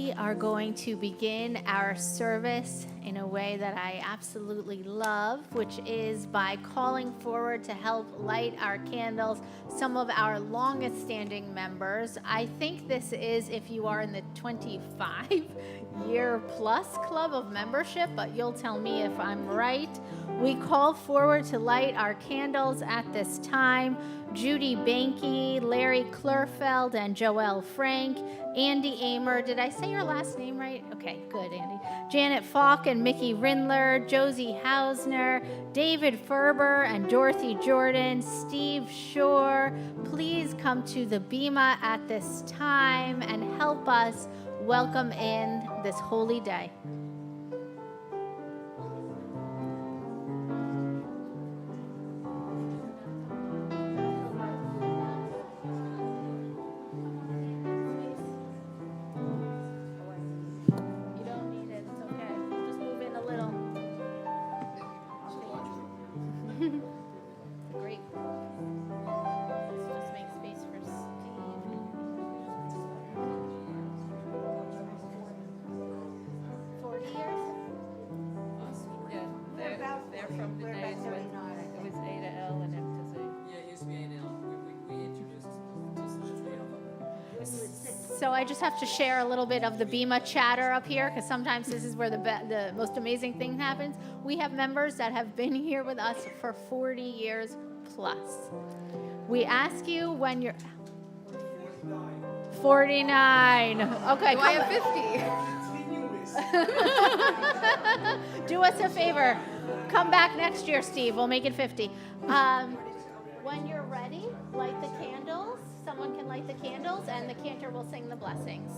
We are going to begin our service in a way that I absolutely love, which is by calling forward to help light our candles some of our longest standing members. I think this is if you are in the 25-year plus club of membership, but you'll tell me if I'm right. We call forward to light our candles at this time Judy Banky, Larry Klurfeld, and Joelle Frank, Andy Amer. Did I say your last name right? Okay, good, Andy. Janet Falk and Mickey Rindler, Josie Hausner, David Ferber and Dorothy Jordan, Steve Shore. Please come to the Bima at this time and help us welcome in this holy day. So I just have to share a little bit of the Bima chatter up here, because sometimes this is where the most amazing thing happens. We have members that have been here with us for 40 years plus. We ask you when you're 49. Okay, I have 50. Do us a favor. Come back next year, Steve. We'll make it 50. When you're ready, light the candles. Someone can light the candles, and the cantor will sing the blessings.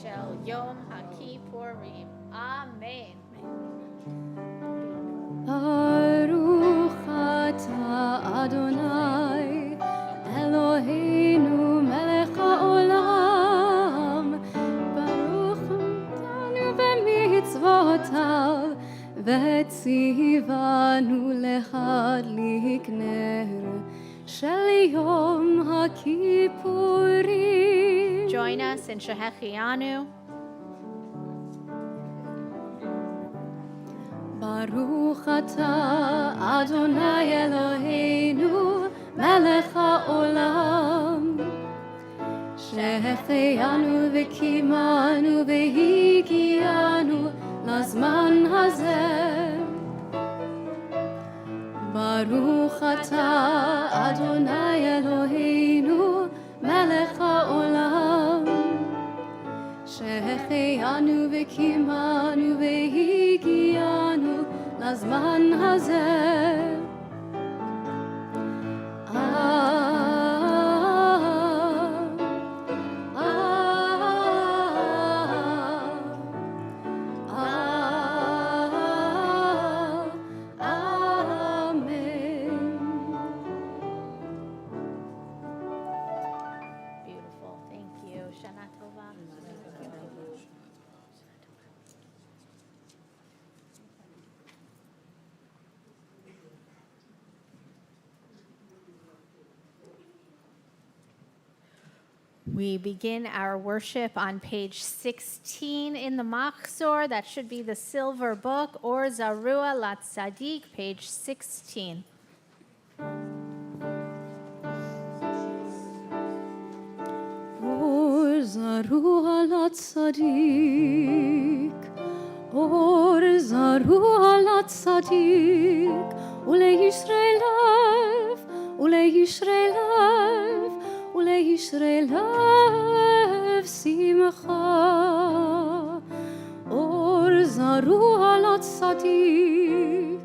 Shel Yom HaKippurim. Amen. Baruch atah Adonai Eloheinu melech haolam Baruch atanu b'mitzvotav v'tzivanu lehadlik ner shel Yom HaKippurim. Join us in Shehechianu. Baruch atah Adonai Eloheinu melech haolam שהחיינו וקיימנו והגיענו לזמן הזה ברוך אתה אדוני אלוהינו מלך העולם שהחיינו וקיימנו והגיענו לזמן הזה We begin our worship on page 16 in the Machzor. That should be the silver book, or Zarua Latzadik, page 16. Or Zarua Latzadik, or Zarua Latzadik, Ule Yisrael, Ule Yisrael. ולישראל לב שמחה אור זרוע לצדיק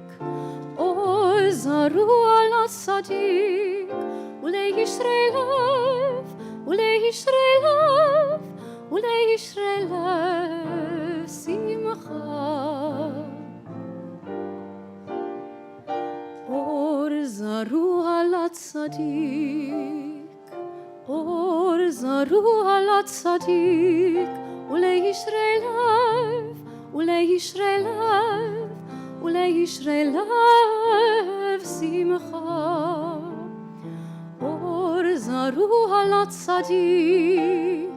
אור זרוע לצדיק ולישראל לב ולישראל לב ולישראל לב שמחה אור זרוע לצדיק זרו על הצדיק ולישרי לב, ולישרי לב, ולישרי לב שמחה. אור זרו על הצדיק,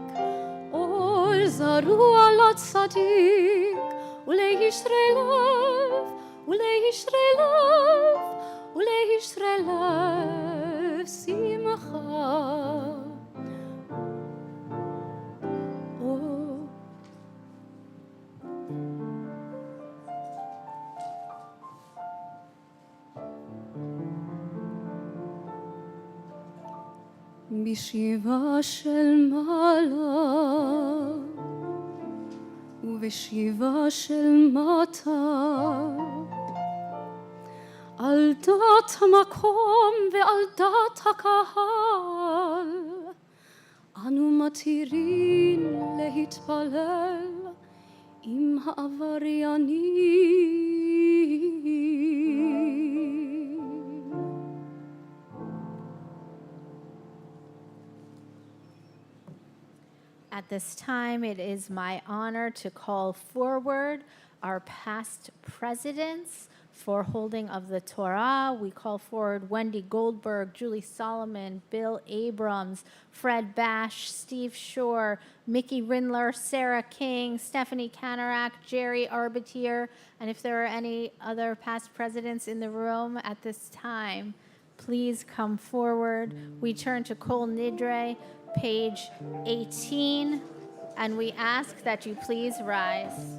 אור זרו על הצדיק, ולישרי לב, ולישרי לב, ולישרי לב שמחה. בשיבה של מעלה ובשיבה של מטה, על דת המקום ועל דת הקהל, אנו מתירים להתפלל עם העבריינים. At this time, it is my honor to call forward our past presidents for holding of the Torah. We call forward Wendy Goldberg, Julie Solomon, Bill Abrams, Fred Bash, Steve Shore, Mickey Rindler, Sarah King, Stephanie Canarak, Jerry Arbitier, and if there are any other past presidents in the room at this time, please come forward. We turn to Kol Nidre, page 18, and we ask that you please rise.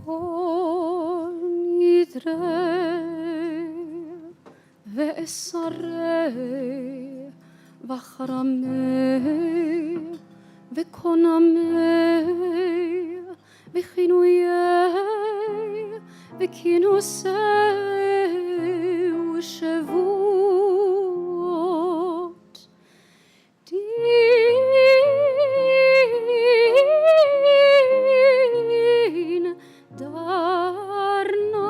Kol Nidre ve'esarei v'charamei ve'konamei v'chinuyei v'kinusei u'shevuot din darna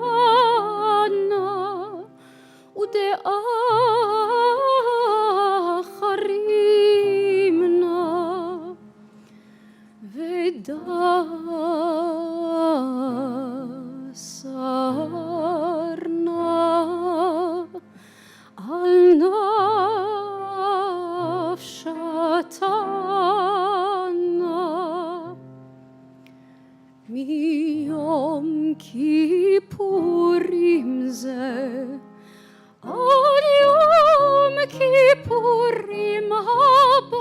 ishtabana ude'acharimna ודסרנה על נפשתנה מיום כיפורים זה עד יום כיפורים הבא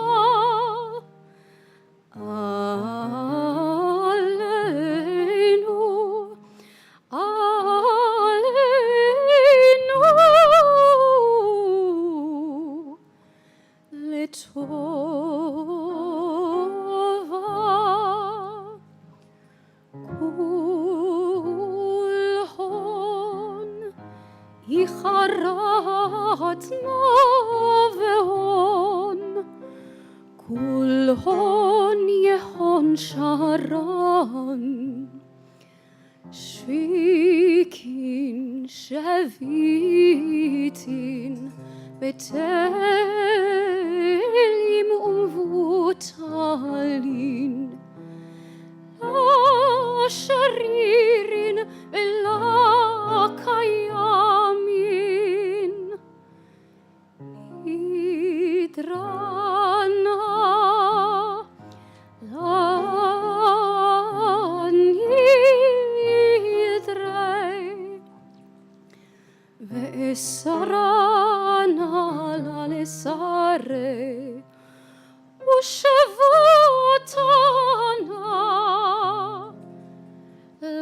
עלינו לטובה כולהון יכרתנה והון כולהון יהון שרן שוויקין שביטין בתלים ומבוטלין לא שרירין ולא קיימין ידרנה ואסרנה לסרי ושבותנה לשבות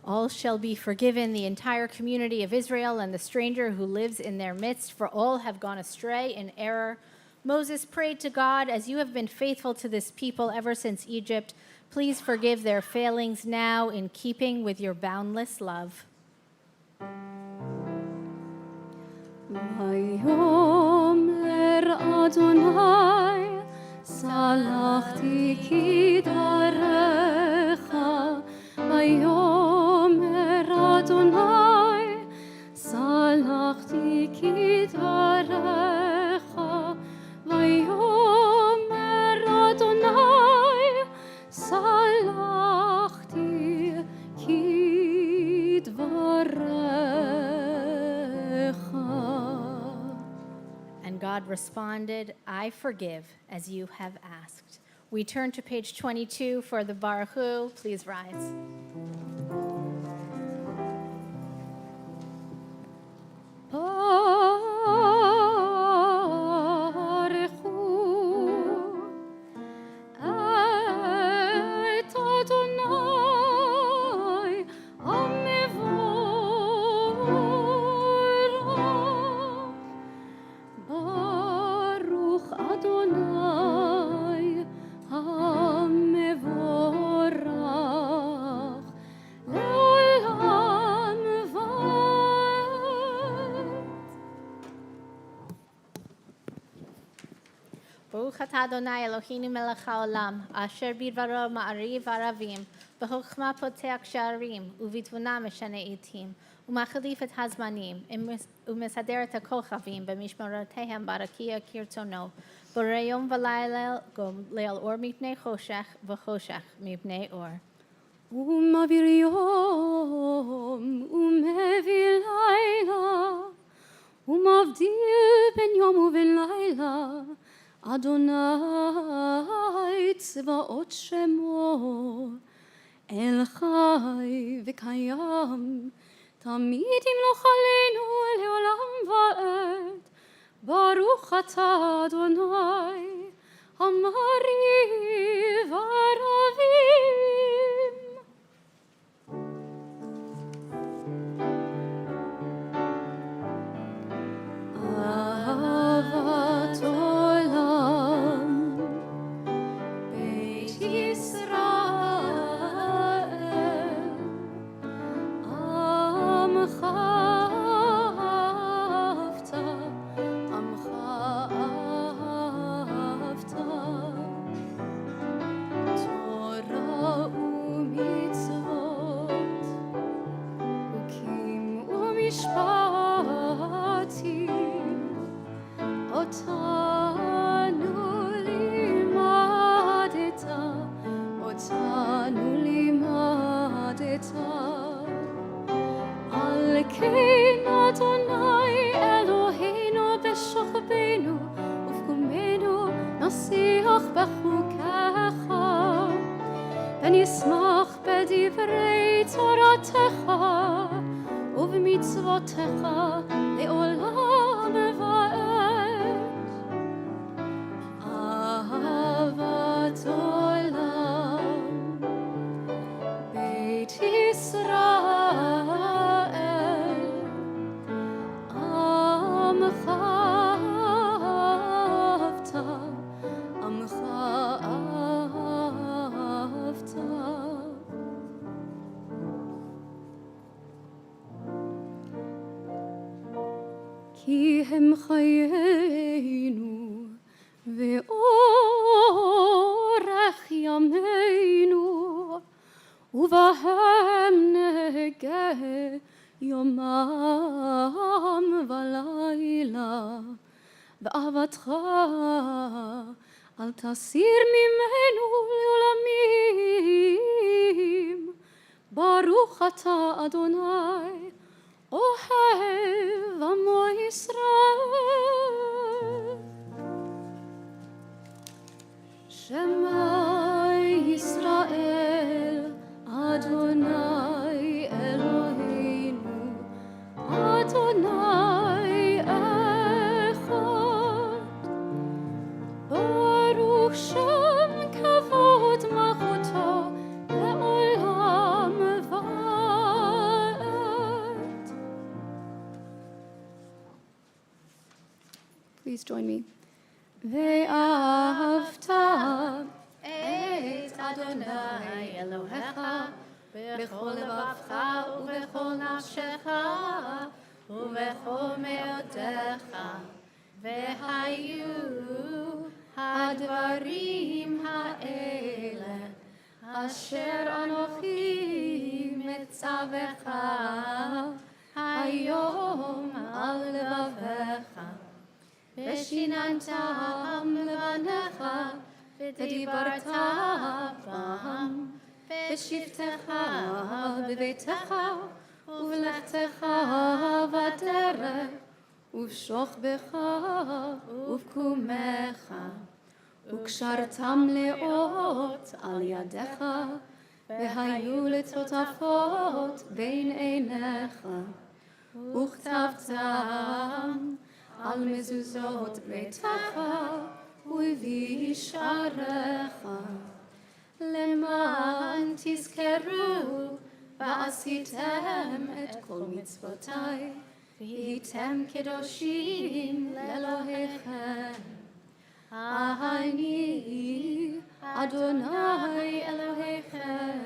All shall be forgiven, the entire community of Israel and the stranger who lives in their midst, for all have gone astray in error. Moses prayed to God, as you have been faithful to this people ever since Egypt, please forgive their failings now in keeping with your boundless love. ויאמר אדוני סלחתי כי דרך ויאמר אדוני סלחתי כי דרך ויאמר אדוני סלחתי כי responded, I forgive as you have asked. We turn to page 22 for the Baruch Hu. Please rise. ברוך אתה אדוני אלוהינו מלך העולם, אשר בדברו מעריב ערבים, בחוכמה פותח שערים, ובתבונה משנה עתים, ומחליף את הזמנים, ומסדר את הכוכבים במשמרותיהם ברקיע כרצונו, בורא יום ולילה גולל אור מפני חושך, וחושך מפני אור. ומעביר יום, ומביא לילה, ומבדיל בין יום ובין לילה, אדוני צבאות שמו, אל חי וקיים, תמיד ימלוך עלינו לעולם ועד. ברוך אתה אדוני, המרעיב ערבים. אהבת עולם, בית ישראל, עמך אהבת, עמך אהבת, תורה ומצוות, חוקים ומשפטים, אותנו לימדת, אותנו לימדת. על כן אדוני אלוהינו בשוכבנו ובקומנו נשיח בחוקיך, ונשמח בדברי תורתך ובמצוותיך לעולם ועד. אהבת עולם, בית ישראל, עמך אהבת, עמך אהבת. כי הם חיינו ואורך ימינו, ובהם נהגה יומם ולילה. באהבתך אל תסיר ממנו לעולמים. ברוך אתה אדוני, אוהב עמו ישראל. שמע ישראל, אדוני אלוהינו, אדוני אחד. ברוך שם כבוד מלכותו לעולם ועד. Please join me. ואהבת את אדוני אלוהיך בכל לבבך ובכל נפשך ובכל מאודך, והיו הדברים האלה אשר אנוכי מצווך היום על לבביך, ושיננתם לבניך ודיברת בם בשבתך בביתך ובלכתך בדרך ובשוכבך ובקומך, וקשרתם לאות על ידיך, והיו לטוטפות בין עיניך, וכתבתם על מזוזות ביתך ובשעריך, למען תזכרו ועשיתם את כל מצוותיי, והייתם קדושים לאלוהיכם. אני אדוני אלוהיכם,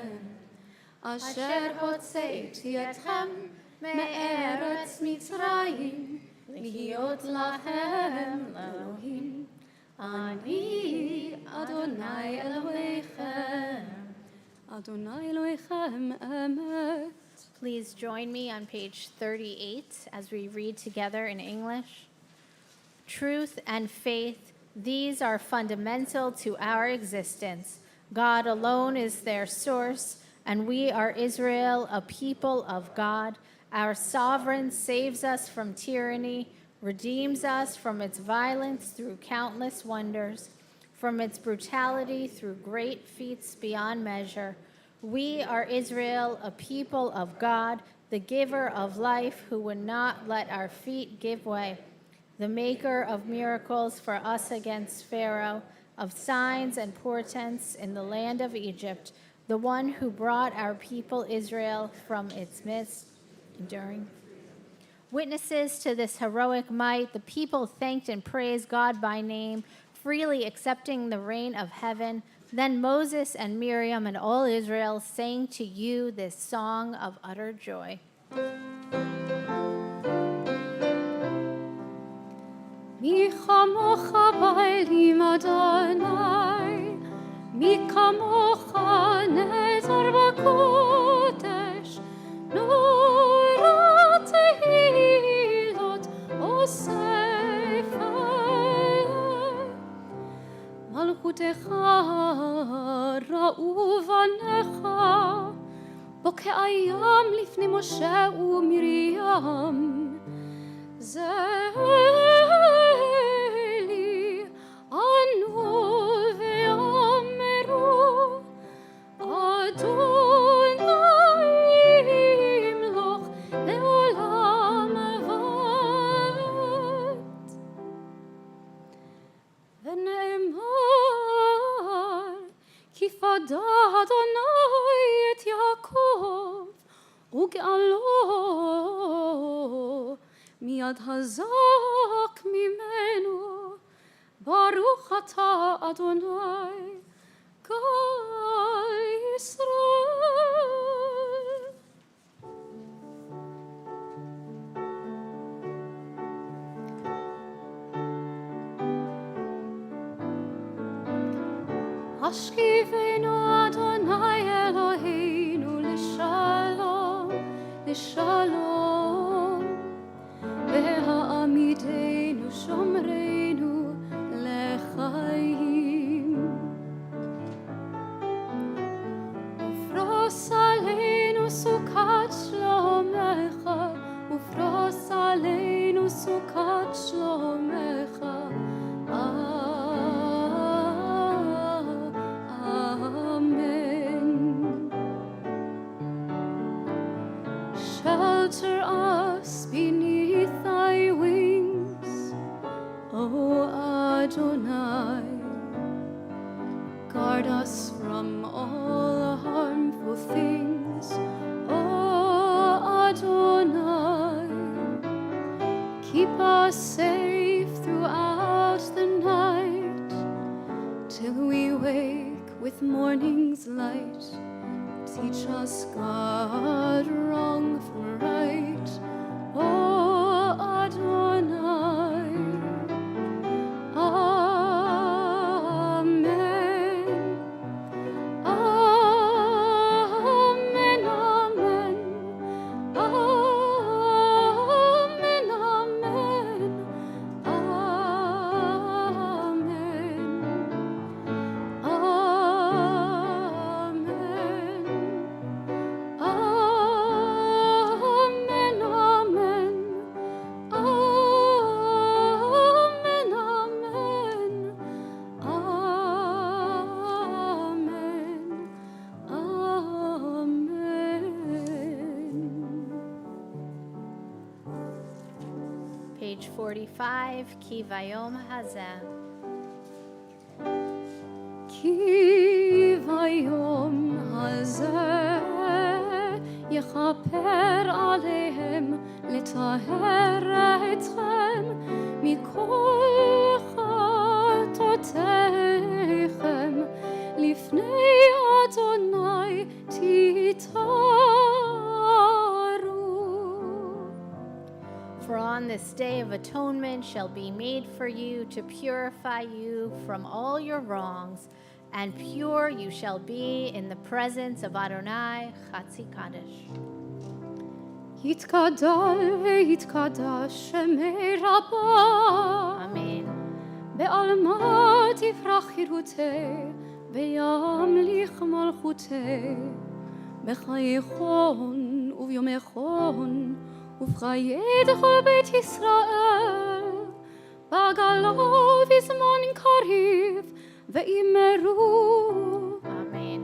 אשר הוצאתי אתכם מארץ מצרים, להיות לכם אלוהים. אני אדוני אלוהיכם. אדוני אלוהיכם אמת. Please join me on page 38 as we read together in English. Truth and faith, these are fundamental to our existence. God alone is their source, and we are Israel, a people of God. Our sovereign saves us from tyranny, redeems us from its violence through countless wonders, from its brutality through great feats beyond measure. We are Israel, a people of God, the giver of life, who would not let our feet give way, the maker of miracles for us against Pharaoh, of signs and portents in the land of Egypt, the one who brought our people Israel from its midst, enduring. Witnesses to this heroic might, the people thanked and praised God by name, freely accepting the rain of heaven. Then Moses and Miriam and all Israel sang to you this song of utter joy. מי כמוך באלים אדוני, מי כמוך נעזר בקודש, נורא תהילות אוסף אלה. מלכותך ראו בניך, בו כאיים לפני משה ומרים. זלי ענו ואמרו, אדוני ימלוך לעולם ועד. ונאמר, כי פדה אדוני את יעקב וגאלו מיד הזק ממנו. ברוך אתה אדוני גואל ישראל. השכיבנו אדוני אלוהינו לשלום, לשלום, והעמידנו שומרנו לחיים. ופרוס עלינו סוכת שלומך, ופרוס עלינו סוכת שלומך. Shelter us beneath thy wings, O Adonai. Guard us from all harmful things, O Adonai. Keep us safe throughout the night, till we wake with morning's light. Teach us, God, wrong from right, O Adonai. Amen. Amen, amen. Amen, amen. Amen. Amen, amen. page 45, Ki Vayom Hazeh. כי ביום הזה יכפר עליהם לטהר אתכם מכל חטאותיכם לפני אדוני תתארו. For on this day of atonement shall be made for you to purify you from all your wrongs, and pure you shall be in the presence of Adonai Chatzi Kadosh. יתגדל ויתקדש שמי רבה Amen. בעלמא תפרח חירותי וימליך מלכותי בחייכון וביומכון ובחיי כל בית ישראל בגלה בזמן קריב ואמרו Amen.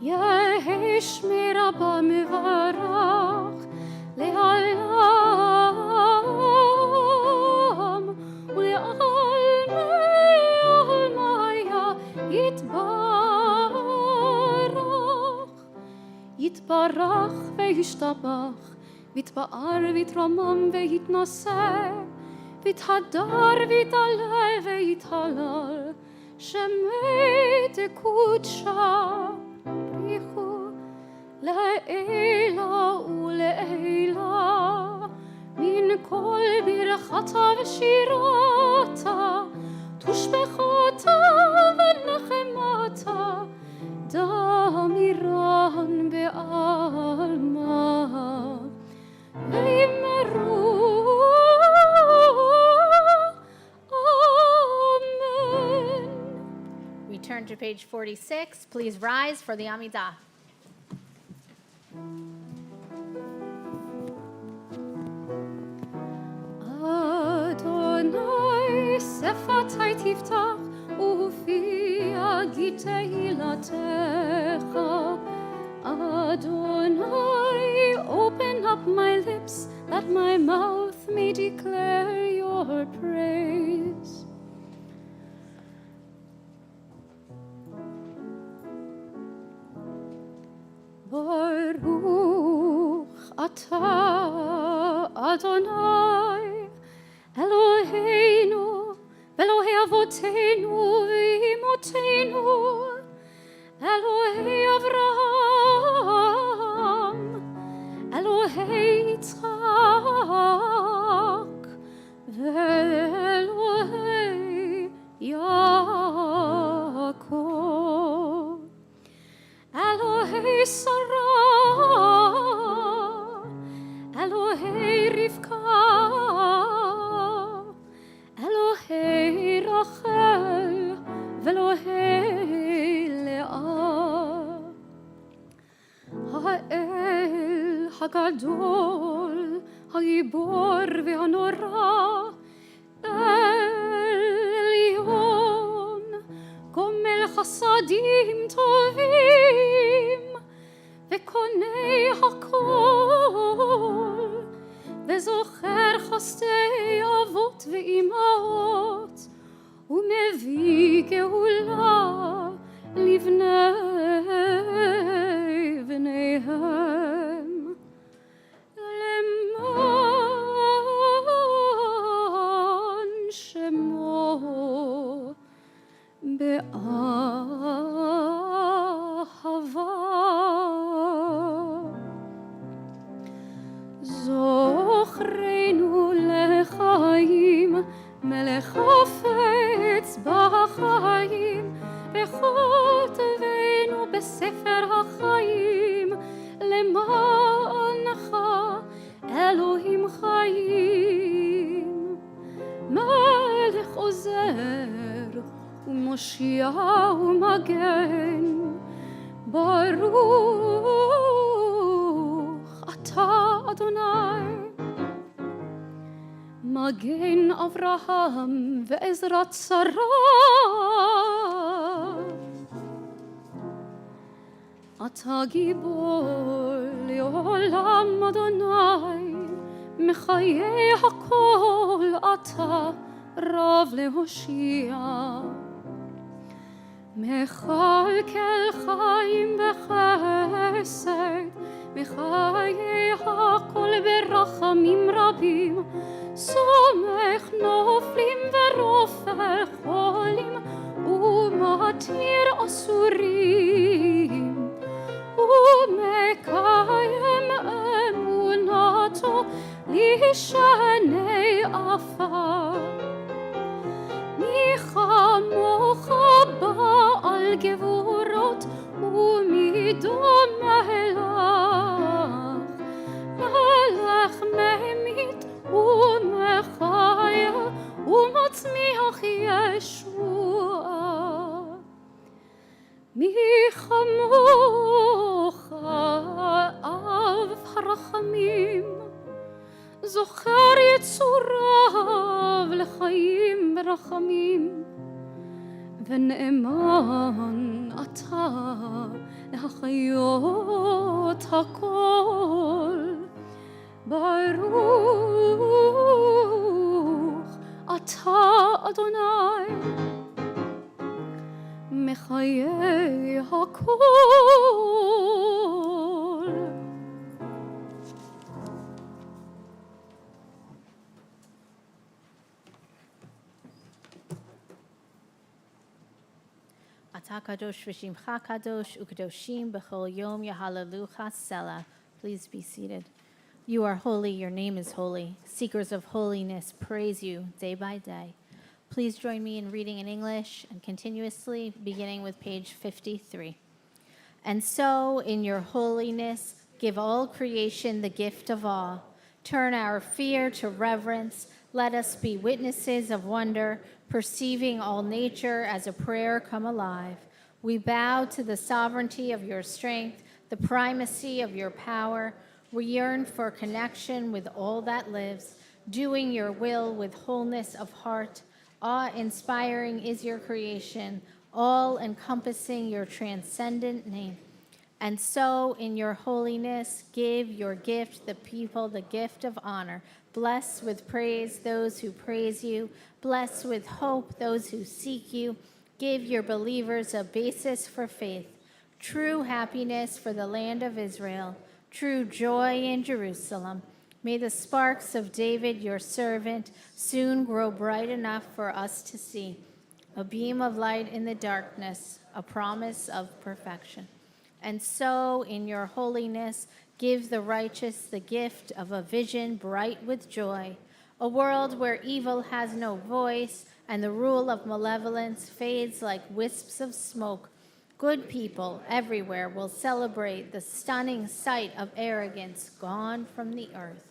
יהי שמי רבה מברך לעולם ולעלמי עלמיה יתברך וישתבח ויתפאר ויתרומם ויתנשא ויתהדר ויתעלה ויתהלל שמי תקודשה בריחו לעילה ולעילה מן כל ברכתה ושירתה תושבחתה ונחמתה דמירן בעלמה ואמרו אמן. We turn to page 46. Please rise for the Amidah. אדוני שפתי תפתח ופי אגיד תהילתך. Adonai, open up my lips that my mouth may declare your praise. Baruch atah Adonai Eloheinu Elohei avoteinu v'imotenu Elohei Avraham Elohei Yitzchak ve'Elohei Yaakov Elohei Sarah Elohei Rivka Elohei Rachel ואלוהי לאה האל הגדול הגיבור והנורא עליון גומל חסדים טובים וקונה הכל וזוכר חסדי אבות ואימהות ומביא גאולה לבני בניהם למען שמו באהבה זוכרנו לחיים מלך חפץ בחיים וכותבנו בספר החיים למענך אלוהים חיים מלך עוזר ומושיע ומגן ברוך אתה אדוני מגן אברהם ועזרת שרה אתה גיבור לעולם אדוני מחיי הכל אתה רב להושיע. מכלכל חיים בחסד, מחיי הכל ברחמים רבים, סומך נופלים ורופא חולים, ומתיר אסורים, ומקיים אמונתו לשני עפר. מי כמוך בעל גבורות ומי דומה לך, מלך ממית ומחיה ומצמיח ישועה. מי כמוך אב הרחמים, זוכר יצוריו לחיים ברחמים, ונאמן אתה להחיות הכל. ברוך אתה אדוני מחיי הכל. אתה קדוש ושמך קדוש, וקדושים בכל יום יהללוך סלה. Please be seated. You are holy, your name is holy. Seekers of holiness praise you day by day. Please join me in reading in English and continuously, beginning with page 53. And so, in your holiness, give all creation the gift of awe. Turn our fear to reverence. Let us be witnesses of wonder, perceiving all nature as a prayer come alive. We bow to the sovereignty of your strength, the primacy of your power. We yearn for connection with all that lives, doing your will with wholeness of heart. Awe-inspiring is your creation, all-encompassing your transcendent name. And so, in your holiness, give your gift, the people, the gift of honor. Bless with praise those who praise you. Bless with hope those who seek you. Give your believers a basis for faith, true happiness for the land of Israel, true joy in Jerusalem. May the sparks of David, your servant, soon grow bright enough for us to see, a beam of light in the darkness, a promise of perfection. And so, in your holiness, give the righteous the gift of a vision bright with joy, a world where evil has no voice and the rule of malevolence fades like wisps of smoke. Good people everywhere will celebrate the stunning sight of arrogance gone from the earth.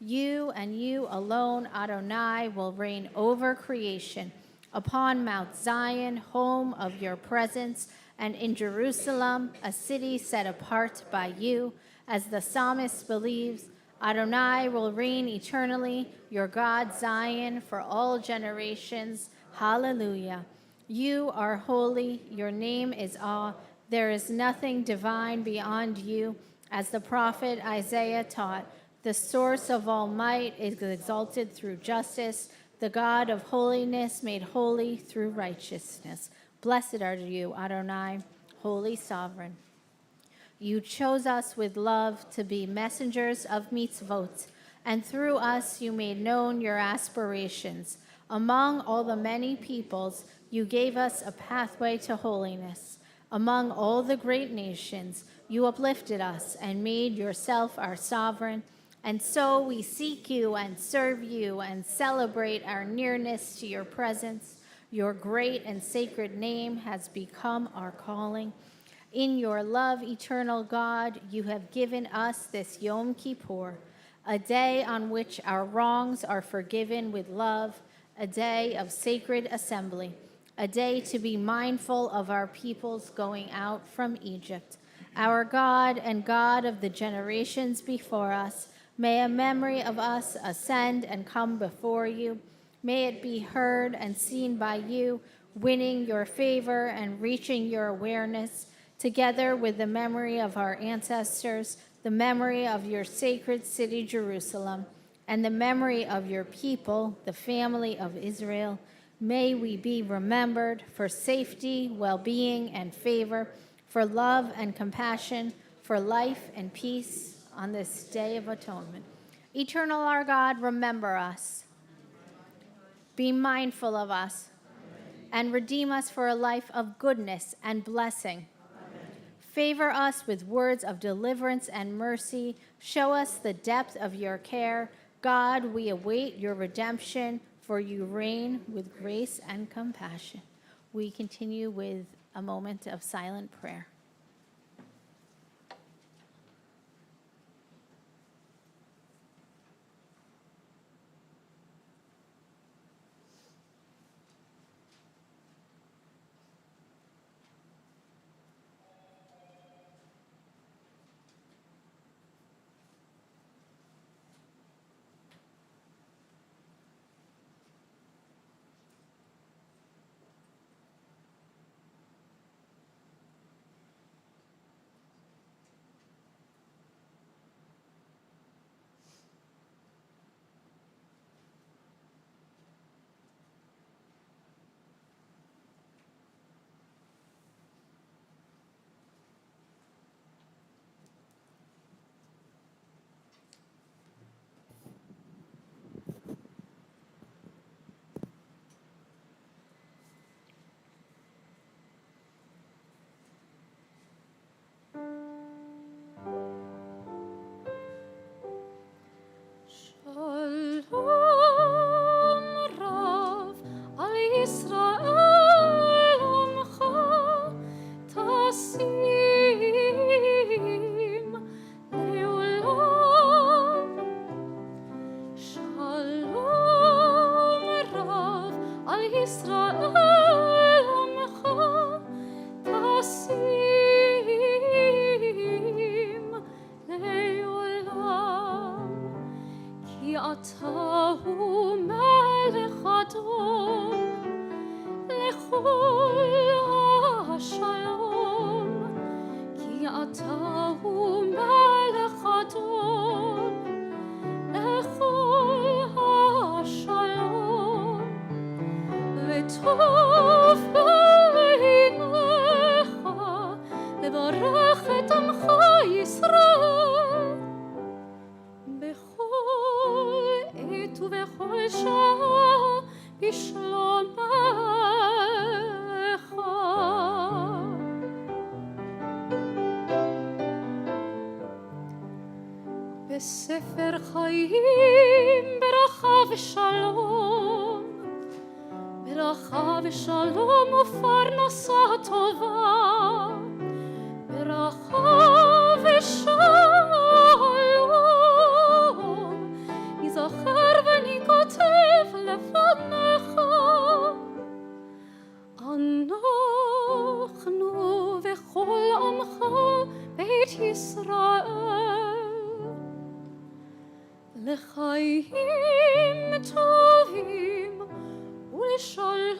You and you alone, Adonai, will reign over creation upon Mount Zion, home of your presence, and in Jerusalem, a city set apart by you. As the psalmist believes, Adonai will reign eternally, your God Zion, for all generations. Hallelujah. You are holy, your name is awe. There is nothing divine beyond you. As the prophet Isaiah taught, the source of all might is exalted through justice, the God of holiness made holy through righteousness. Blessed are you, Adonai, holy sovereign. You chose us with love to be messengers of mitzvot, and through us you made known your aspirations. Among all the many peoples, you gave us a pathway to holiness. Among all the great nations, you uplifted us and made yourself our sovereign. And so we seek you and serve you and celebrate our nearness to your presence. Your great and sacred name has become our calling. In your love, eternal God, you have given us this Yom Kippur, a day on which our wrongs are forgiven with love, a day of sacred assembly, a day to be mindful of our peoples going out from Egypt. Our God and God of the generations before us, may a memory of us ascend and come before you. May it be heard and seen by you, winning your favor and reaching your awareness, together with the memory of our ancestors, the memory of your sacred city, Jerusalem. and the memory of your people, the family of Israel. May we be remembered for safety, well-being, and favor, for love and compassion, for life and peace on this day of atonement. Eternal our God, remember us. Be mindful of us and redeem us for a life of goodness and blessing. Favor us with words of deliverance and mercy. Show us the depth of your care. God, we await your redemption, for you reign with grace and compassion. We continue with a moment of silent prayer. Shalom Rav al Yisrael Amcha Tasim Leolam. Shalom Rav al Yisrael Amcha Tasim Leolam. Ki ata hu melech adon lechol hashalom. Ki ata hu melech adon lechol hashalom. V'tov b'einecha levarech et amcha Yisrael bechol עת ובכל שעה בשלומך. בספר חיים ברכה ושלום, ברכה ושלום ופרנסה טובה, ברכה ושלום ייזכר וניכתב לפניך. אנחנו וכל עמך בית ישראל לחיים טובים ולשלום.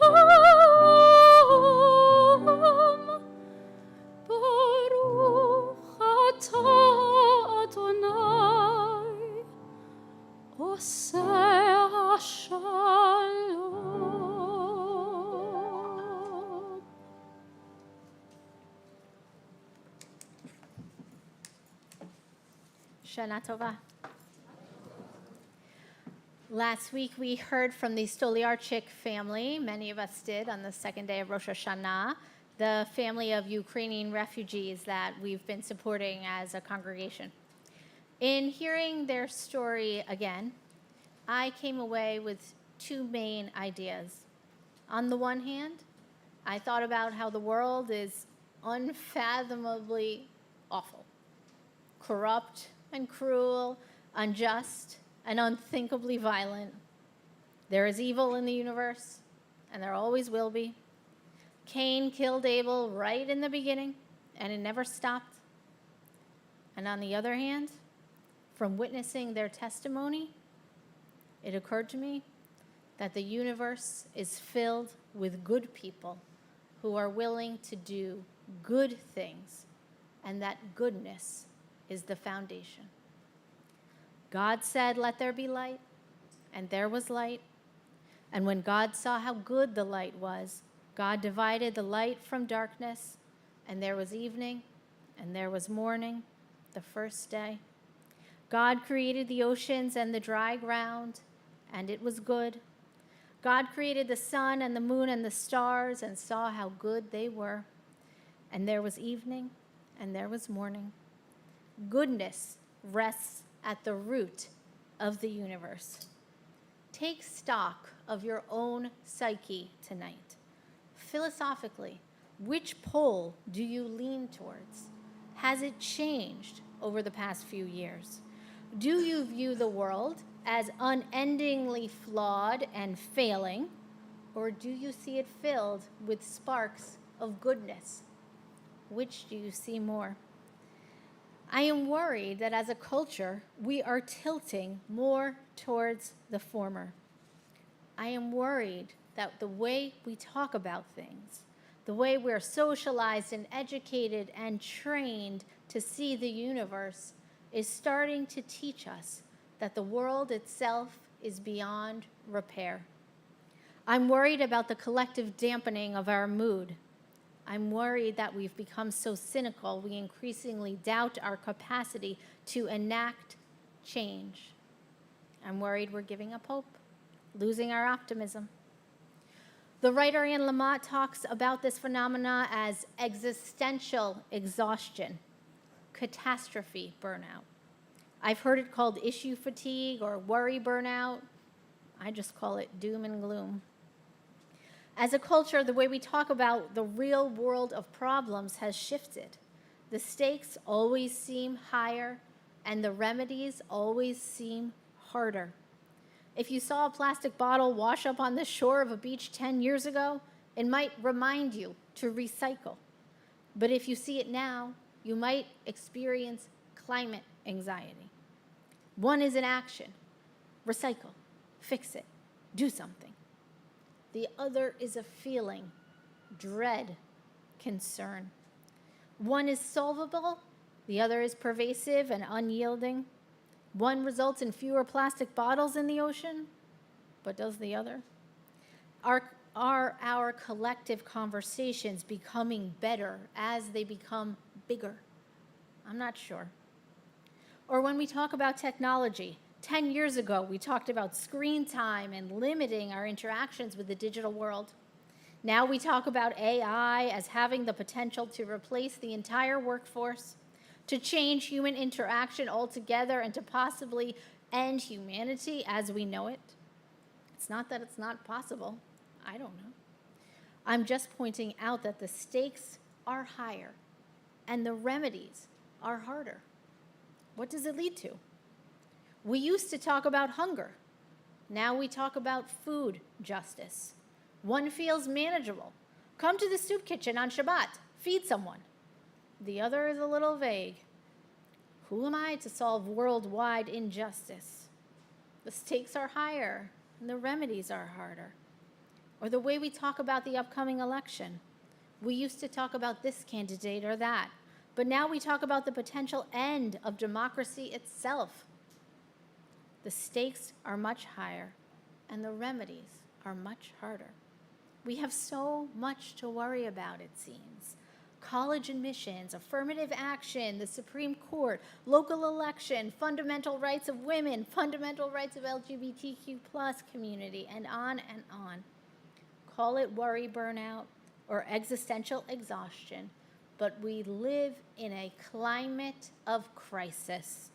ברוך אתה אדוני עושה השלום. Shana Tova. Last week we heard from the Stoliarchik family, many of us did on the second day of Rosh Hashanah, the family of Ukrainian refugees that we've been supporting as a congregation. In hearing their story again, I came away with two main ideas. On the one hand, I thought about how the world is unfathomably awful, corrupt and cruel, unjust and unthinkably violent. There is evil in the universe, and there always will be. Cain killed Abel right in the beginning, and it never stopped. And on the other hand, from witnessing their testimony, it occurred to me that the universe is filled with good people who are willing to do good things, and that goodness is the foundation. God said, "Let there be light," and there was light. And when God saw how good the light was, God divided the light from darkness, and there was evening, and there was morning, the first day. God created the oceans and the dry ground, and it was good. God created the sun and the moon and the stars and saw how good they were. And there was evening, and there was morning. Goodness rests at the root of the universe. Take stock of your own psyche tonight. Philosophically, which pole do you lean towards? Has it changed over the past few years? Do you view the world as unendingly flawed and failing, or do you see it filled with sparks of goodness? Which do you see more? I am worried that as a culture, we are tilting more towards the former. I am worried that the way we talk about things, the way we're socialized and educated and trained to see the universe, is starting to teach us that the world itself is beyond repair. I'm worried about the collective dampening of our mood. I'm worried that we've become so cynical we increasingly doubt our capacity to enact change. I'm worried we're giving up hope, losing our optimism. The writer Anne Lamott talks about this phenomena as existential exhaustion, catastrophe burnout. I've heard it called issue fatigue or worry burnout. I just call it doom and gloom. As a culture, the way we talk about the real world of problems has shifted. The stakes always seem higher, and the remedies always seem harder. If you saw a plastic bottle wash up on the shore of a beach 10 years ago, it might remind you to recycle. But if you see it now, you might experience climate anxiety. One is an action: recycle, fix it, do something. The other is a feeling: dread, concern. One is solvable, the other is pervasive and unyielding. One results in fewer plastic bottles in the ocean, but does the other? Are our collective conversations becoming better as they become bigger? I'm not sure. Or when we talk about technology, 10 years ago, we talked about screen time and limiting our interactions with the digital world. Now we talk about AI as having the potential to replace the entire workforce, to change human interaction altogether, and to possibly end humanity as we know it. It's not that it's not possible. I don't know. I'm just pointing out that the stakes are higher and the remedies are harder. What does it lead to? We used to talk about hunger. Now we talk about food justice. One feels manageable. Come to the soup kitchen on Shabbat. Feed someone. The other is a little vague. Who am I to solve worldwide injustice? The stakes are higher and the remedies are harder. Or the way we talk about the upcoming election. We used to talk about this candidate or that, but now we talk about the potential end of democracy itself. The stakes are much higher and the remedies are much harder. We have so much to worry about, it seems. College admissions, affirmative action, the Supreme Court, local election, fundamental rights of women, fundamental rights of LGBTQ plus community, and on and on. Call it worry burnout or existential exhaustion, but we live in a climate of crisis.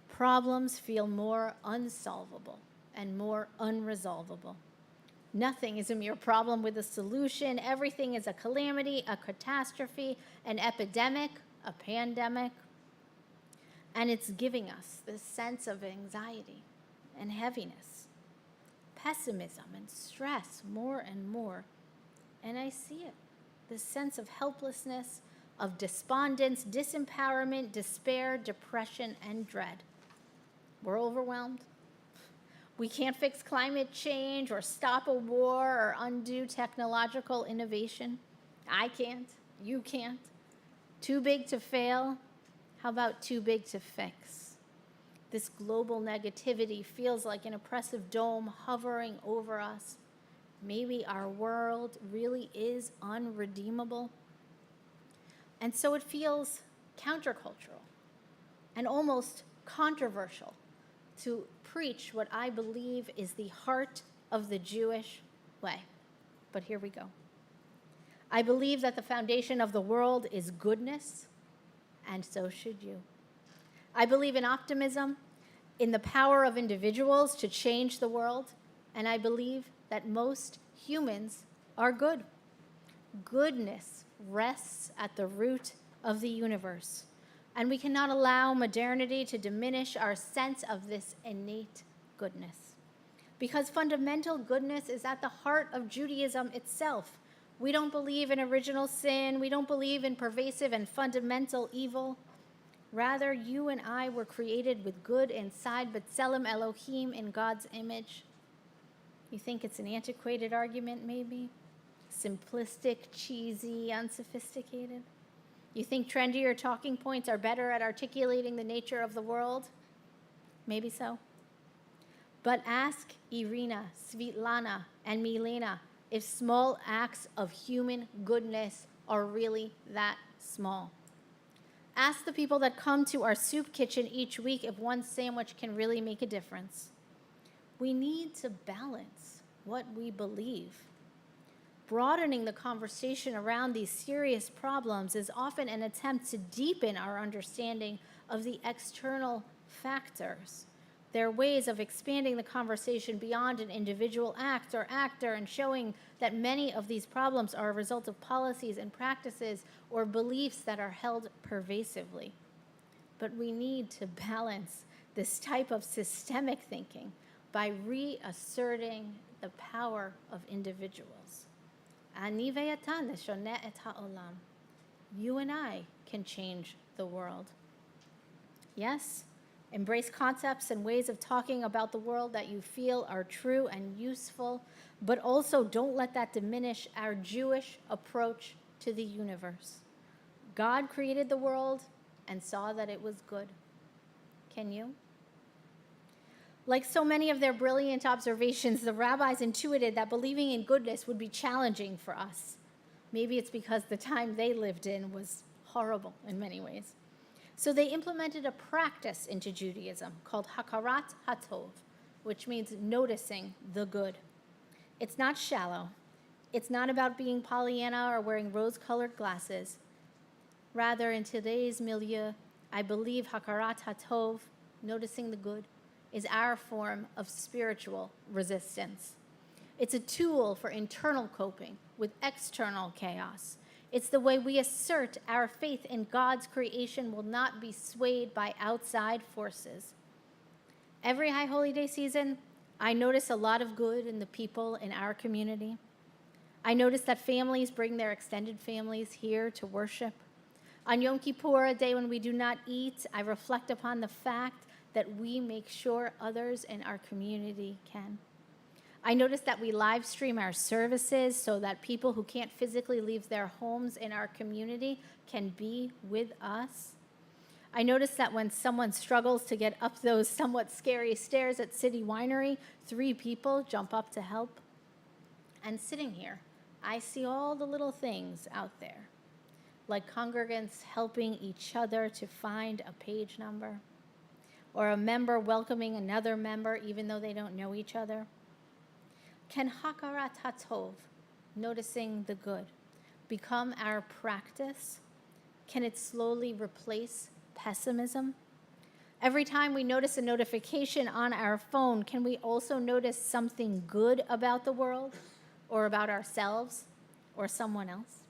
Problems feel more unsolvable and more unresolvable. Nothing is a mere problem with a solution. Everything is a calamity, a catastrophe, an epidemic, a pandemic. And it's giving us this sense of anxiety and heaviness, pessimism and stress more and more. And I see it, this sense of helplessness, of despondence, disempowerment, despair, depression, and dread. We're overwhelmed. We can't fix climate change or stop a war or undo technological innovation. I can't. You can't. Too big to fail. How about too big to fix? This global negativity feels like an oppressive dome hovering over us. Maybe our world really is unredeemable. And so it feels countercultural and almost controversial to preach what I believe is the heart of the Jewish way. But here we go. I believe that the foundation of the world is goodness, and so should you. I believe in optimism, in the power of individuals to change the world, and I believe that most humans are good. Goodness rests at the root of the universe, and we cannot allow modernity to diminish our sense of this innate goodness. Because fundamental goodness is at the heart of Judaism itself. We don't believe in original sin. We don't believe in pervasive and fundamental evil. Rather, you and I were created with good inside, B'Tselem Elohim, in God's image. You think it's an antiquated argument, maybe? Simplistic, cheesy, unsophisticated? You think trendier talking points are better at articulating the nature of the world? Maybe so. But ask Irina, Svitlana, and Milena if small acts of human goodness are really that small. Ask the people that come to our soup kitchen each week if one sandwich can really make a difference. We need to balance what we believe. Broadening the conversation around these serious problems is often an attempt to deepen our understanding of the external factors. There are ways of expanding the conversation beyond an individual act or actor and showing that many of these problems are a result of policies and practices or beliefs that are held pervasively. But we need to balance this type of systemic thinking by reasserting the power of individuals. Ani ve'ata neshoneh et ha'olam. You and I can change the world. Yes, embrace concepts and ways of talking about the world that you feel are true and useful, but also don't let that diminish our Jewish approach to the universe. God created the world and saw that it was good. Can you? Like so many of their brilliant observations, the rabbis intuited that believing in goodness would be challenging for us. Maybe it's because the time they lived in was horrible in many ways. So they implemented a practice into Judaism called Hakarat HaTov, which means noticing the good. It's not shallow. It's not about being Pollyanna or wearing rose-colored glasses. Rather, in today's milieu, I believe Hakarat HaTov, noticing the good, is our form of spiritual resistance. It's a tool for internal coping with external chaos. It's the way we assert our faith in God's creation will not be swayed by outside forces. Every High Holy Day season, I notice a lot of good in the people in our community. I notice that families bring their extended families here to worship. On Yom Kippur, a day when we do not eat, I reflect upon the fact that we make sure others in our community can. I notice that we live stream our services so that people who can't physically leave their homes in our community can be with us. I notice that when someone struggles to get up those somewhat scary stairs at City Winery, 3 people jump up to help. And sitting here, I see all the little things out there, like congregants helping each other to find a page number, or a member welcoming another member even though they don't know each other. Can Hakarat HaTov, noticing the good, become our practice? Can it slowly replace pessimism? Every time we notice a notification on our phone, can we also notice something good about the world or about ourselves or someone else?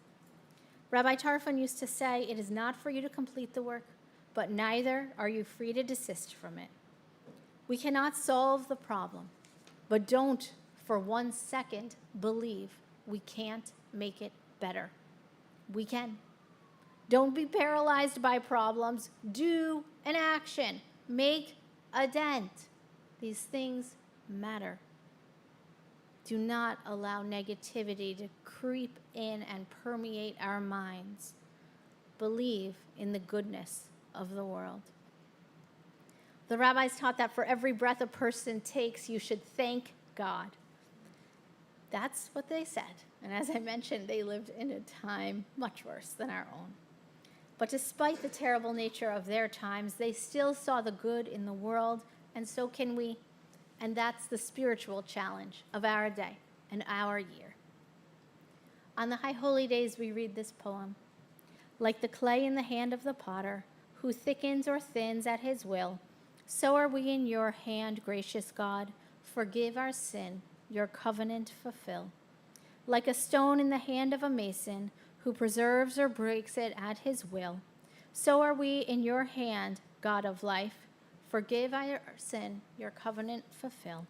Rabbi Tarfon used to say, it is not for you to complete the work, but neither are you free to desist from it. We cannot solve the problem, but don't for 1 second believe we can't make it better. We can. Don't be paralyzed by problems. Do an action. Make a dent. These things matter. Do not allow negativity to creep in and permeate our minds. Believe in the goodness of the world. The rabbis taught that for every breath a person takes, you should thank God. That's what they said. And as I mentioned, they lived in a time much worse than our own. But despite the terrible nature of their times, they still saw the good in the world, and so can we. And that's the spiritual challenge of our day and our year. On the High Holy Days, we read this poem. Like the clay in the hand of the potter, who thickens or thins at his will, so are we in your hand, gracious God. Forgive our sin, your covenant fulfill. Like a stone in the hand of a mason, who preserves or breaks it at his will, so are we in your hand, God of life. Forgive our sin, your covenant fulfill.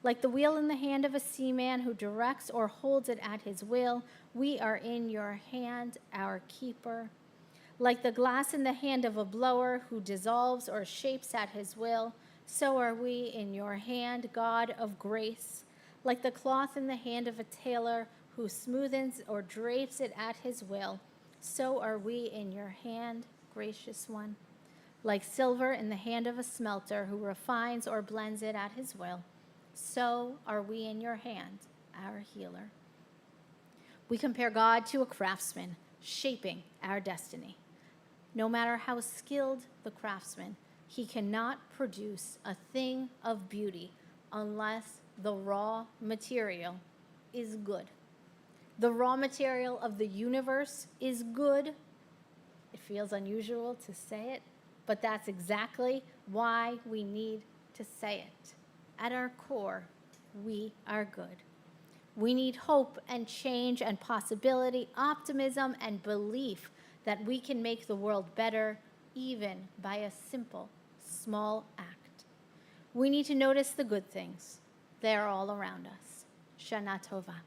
Like the wheel in the hand of a seaman who directs or holds it at his will, we are in your hand, our keeper. Like the glass in the hand of a blower who dissolves or shapes at his will, so are we in your hand, God of grace. Like the cloth in the hand of a tailor who smoothens or drapes it at his will, so are we in your hand, gracious one. Like silver in the hand of a smelter who refines or blends it at his will, so are we in your hand, our healer. We compare God to a craftsman shaping our destiny. No matter how skilled the craftsman, he cannot produce a thing of beauty unless the raw material is good. The raw material of the universe is good. It feels unusual to say it, but that's exactly why we need to say it. At our core, we are good. We need hope and change and possibility, optimism and belief that we can make the world better even by a simple, small act. We need to notice the good things. They're all around us. Shana Tova.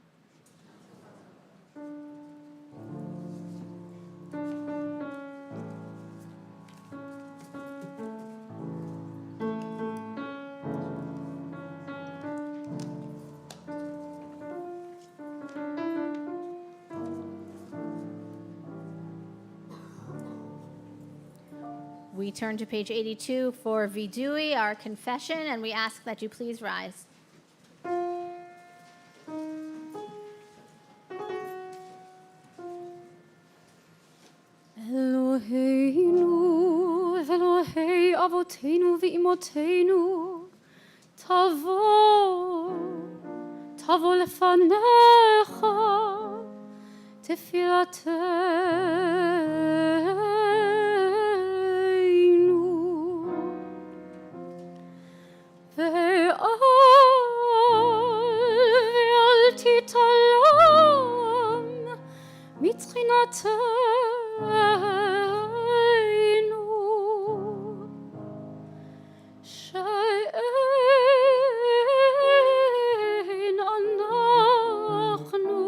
We turn to page 82 for Vidui, our confession, and we ask that you please rise. Eloheinu, Elohei Avotenu ve'imotenu, tavo lefanecha, tefilateinu, ve'al titalam, mitrinatenu, she'en anachnu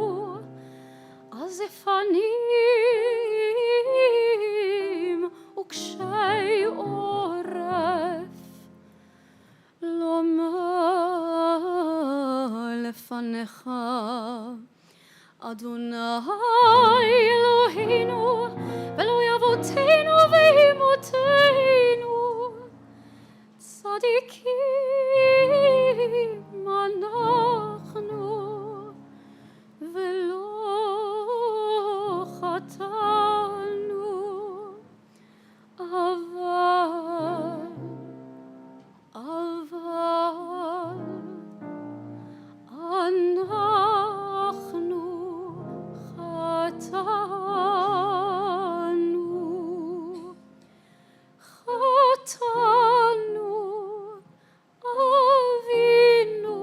azefanim ukshei oref lomar lefanecha Adonai Eloheinu Eloi Avotenu ve'imotenu tzadikim anachnu ve'lo chatanu aval אנחנו חטאנו אבינו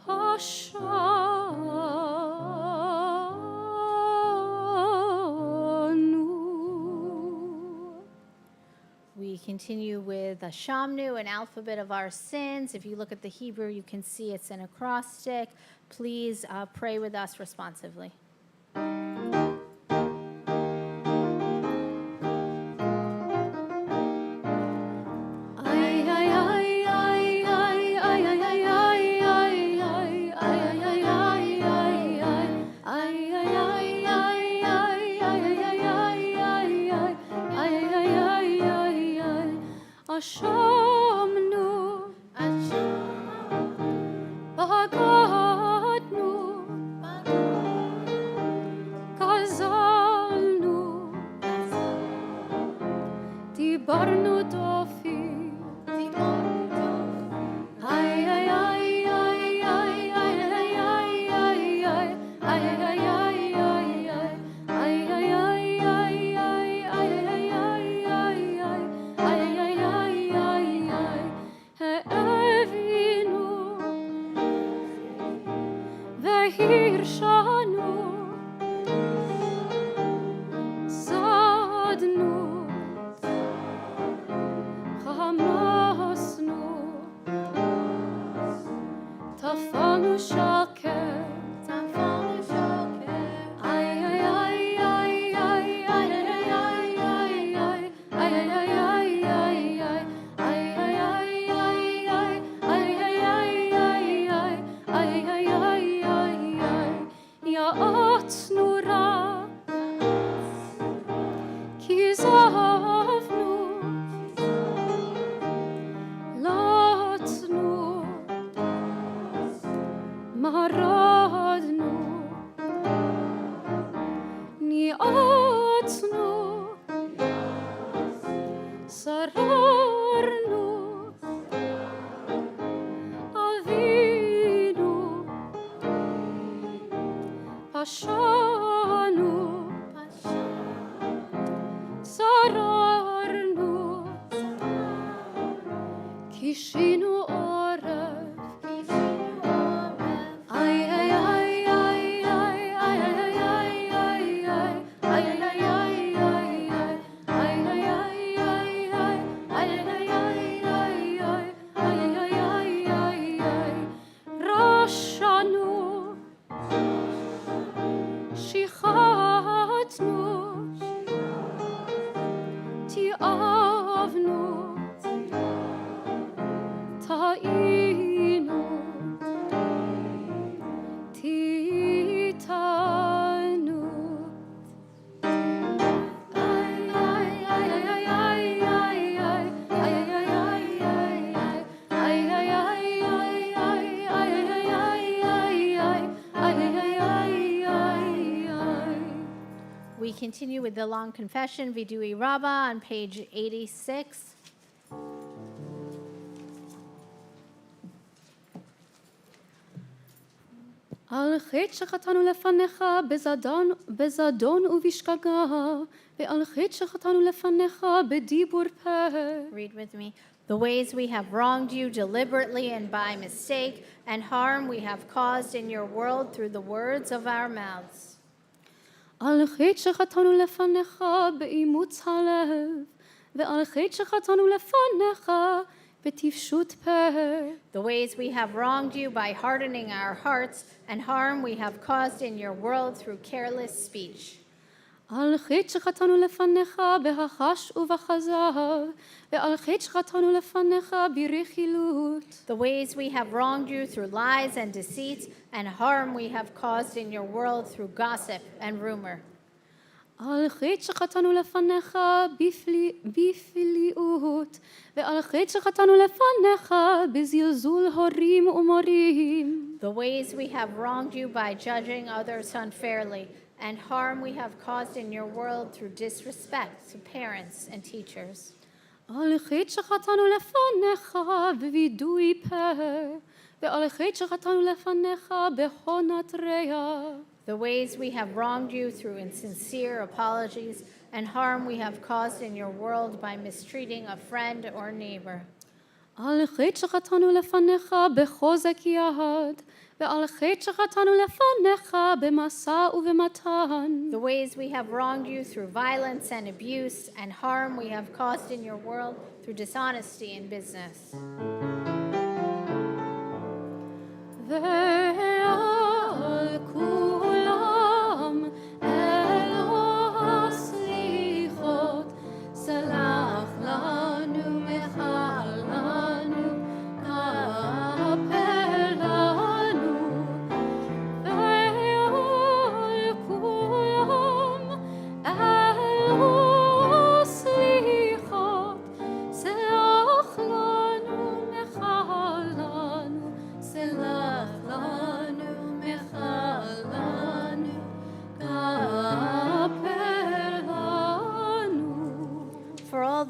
פשענו. We continue with a Shamnu, an alphabet of our sins. If you look at the Hebrew, you can see it's an acrostic. Please pray with us responsively. Asher דיברנו דופי. איי איי איי איי איי איי איי איי הרשנו, סדנו, חמסנו, טפלנו שקר, איי איי איי איי איי איי איי יעצנו רע, כי זהבנו, לצנו, מרדנו, ניעצנו, שררנו, אבינו, פשענו, שררנו, קישינו עורף, איי איי איי איי איי רשענו, שיחדנו, תיעבנו, טעינו, תיתנו. We continue with the long confession, Vidui Rabbah, on page 86. על חטא שחטאנו לפניך בזדון ובשגגה, ועל חטא שחטאנו לפניך בדיבור פה. Read with me. The ways we have wronged you deliberately and by mistake, and harm we have caused in your world through the words of our mouths. על חטא שחטאנו לפניך באימוץ הלב, ועל חטא שחטאנו לפניך בטיפשות פה. The ways we have wronged you by hardening our hearts, and harm we have caused in your world through careless speech. על חטא שחטאנו לפניך בהחש ובכזב, ועל חטא שחטאנו לפניך ברכילות. The ways we have wronged you through lies and deceit, and harm we have caused in your world through gossip and rumor. על חטא שחטאנו לפניך בפליאות, ועל חטא שחטאנו לפניך בזלזול הורים ומורים. The ways we have wronged you by judging others unfairly, and harm we have caused in your world through disrespect to parents and teachers. על חטא שחטאנו לפניך בווידוי פה, ועל חטא שחטאנו לפניך בהונת רע. The ways we have wronged you through insincere apologies, and harm we have caused in your world by mistreating a friend or neighbor. על חטא שחטאנו לפניך בחוזק יד, ועל חטא שחטאנו לפניך במשא ובמתן. The ways we have wronged you through violence and abuse, and harm we have caused in your world through dishonesty in business. ועל כולם אלוה הסליחות, סלח לנו, מחל לנו, כפר לנו. ועל כולם אלוה הסליחות, סלח לנו, מחל לנו, סלח לנו.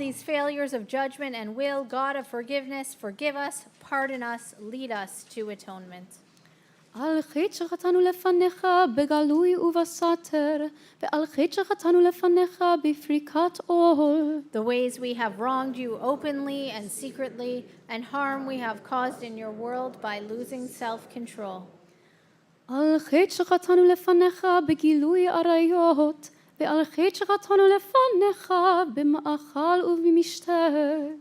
these failures of judgment and will, God of forgiveness, forgive us, pardon us, lead us to atonement. על חטא שחטאנו לפניך בגלוי ובסתר, ועל חטא שחטאנו לפניך בפריקת עול. The ways we have wronged you openly and secretly, and harm we have caused in your world by losing self-control. על חטא שחטאנו לפניך בגילוי עריות, ועל חטא שחטאנו לפניך במאכל ובמשתה.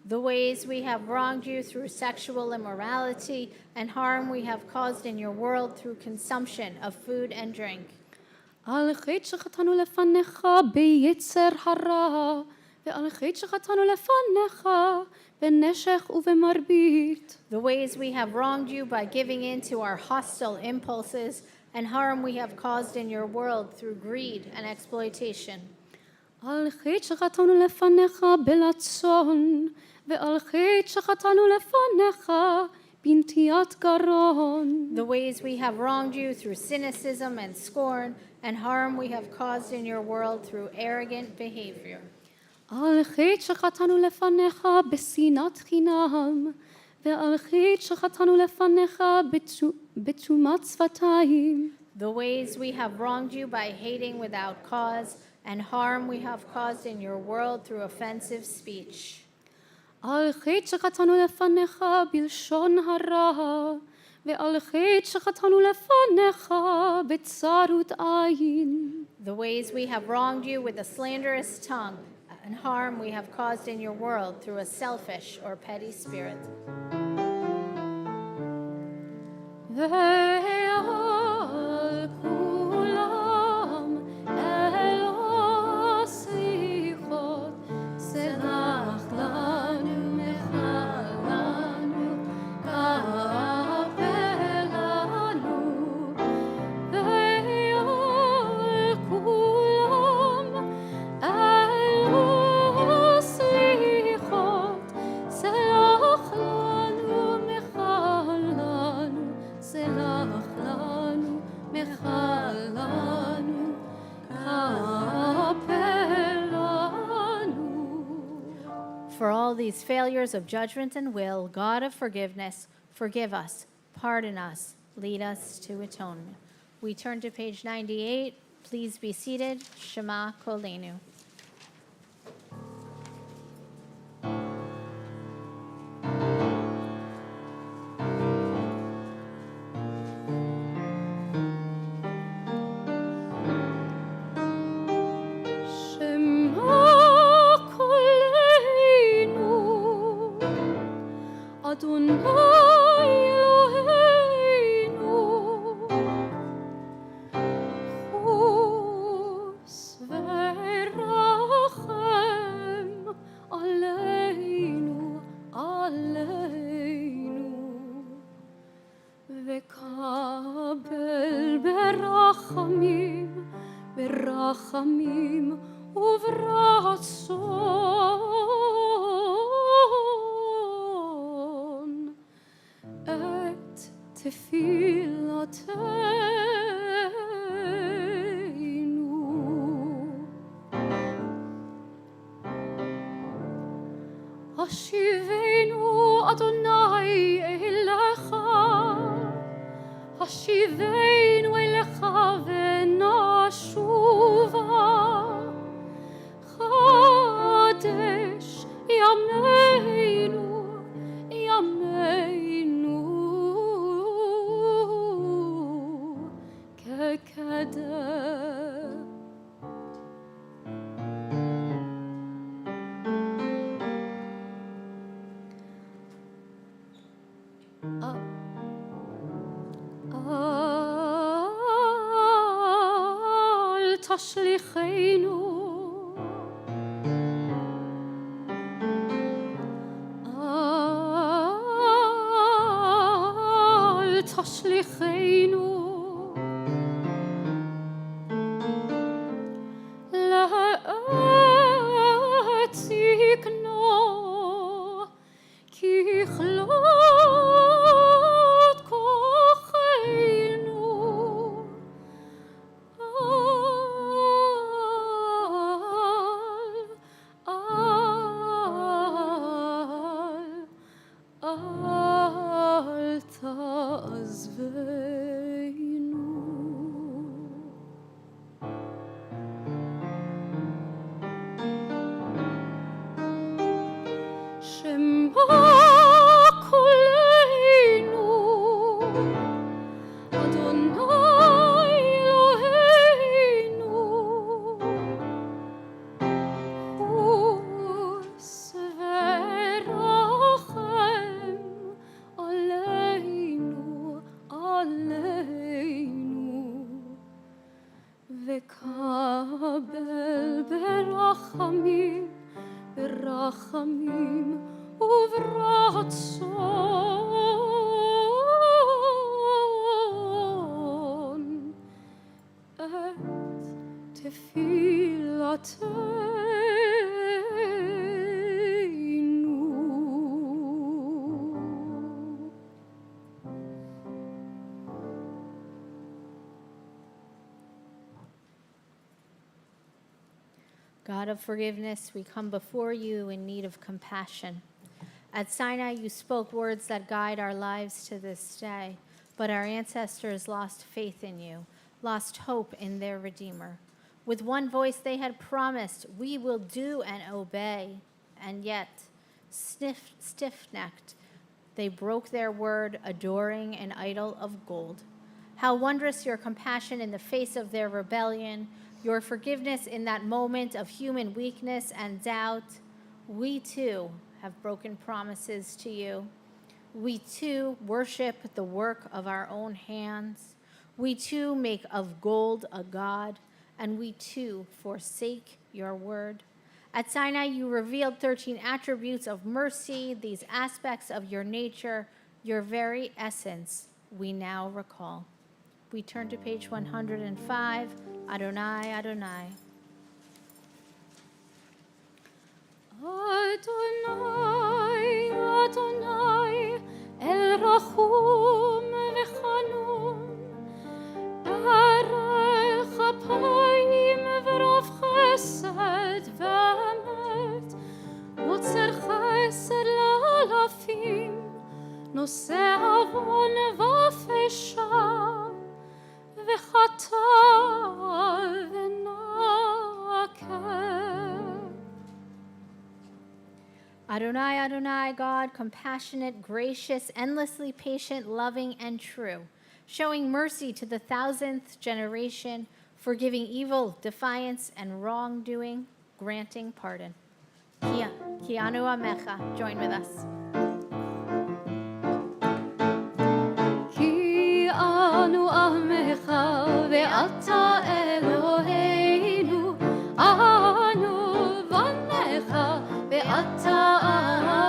The ways we have wronged you through sexual immorality, and harm we have caused in your world through consumption of food and drink. על חטא שחטאנו לפניך ביצר הרע, ועל חטא שחטאנו לפניך בנשך ובמרבית. The ways we have wronged you by giving in to our hostile impulses, and harm we have caused in your world through greed and exploitation. על חטא שחטאנו לפניך בלצון, ועל חטא שחטאנו לפניך בנטיית גרון. The ways we have wronged you through cynicism and scorn, and harm we have caused in your world through arrogant behavior. על חטא שחטאנו לפניך בשנאת חינם, ועל חטא שחטאנו לפניך בתשומת שפתיים. The ways we have wronged you by hating without cause, and harm we have caused in your world through offensive speech. על חטא שחטאנו לפניך בלשון הרע, ועל חטא שחטאנו לפניך בצרות עין. The ways we have wronged you with a slanderous tongue, and harm we have caused in your world through a selfish or petty spirit. ועל כולם אל השיחות, סלח לנו, מחל לנו, כפר לנו. ועל כולם אל השיחות, סלח לנו, מחל לנו, סלח לנו, מחל לנו, כפר לנו. For all these failures of judgment and will, God of forgiveness, forgive us, pardon us, lead us to atonement. We turn to page 98. Please be seated. Shema Kolenu. שמע קולנו, אדוני אלוהינו, חוס ורחם עלינו, עלינו, וקבל ברחמים, ברחמים וברצון את תפילתנו. השיבנו אדוני אליך, השיבנו אליך ונשובה. חדש ימינו, ימינו כקדם. אל תשליכנו, אל תשליכנו לעת זקנה, ככלות כוחנו. קבל ברחמים, ברחמים וברצון את תפילתנו. God of forgiveness, we come before you in need of compassion. At Sinai, you spoke words that guide our lives to this day, but our ancestors lost faith in you, lost hope in their Redeemer. With one voice, they had promised, we will do and obey, and yet, stiff-necked, they broke their word, adoring an idol of gold. How wondrous your compassion in the face of their rebellion, your forgiveness in that moment of human weakness and doubt. We too have broken promises to you. We too worship the work of our own hands. We too make of gold a god, and we too forsake your word. At Sinai, you revealed 13 attributes of mercy, these aspects of your nature, your very essence, we now recall. We turn to page 105, Adonai, Adonai. Adonai, Adonai, El Rachum v'Chanun, Arech Apayim v'Rav Chesed v'Emet, Motzer Chesed l'alafim, Noseh avon v'afesha, v'chata v'nakeh. Adonai, Adonai, God, compassionate, gracious, endlessly patient, loving, and true, showing mercy to the 1,000th generation, forgiving evil, defiance, and wrongdoing, granting pardon. Kianu Amecha, join with us. כי אנו עמך ואתה אלוהינו, אנו בניך ואתה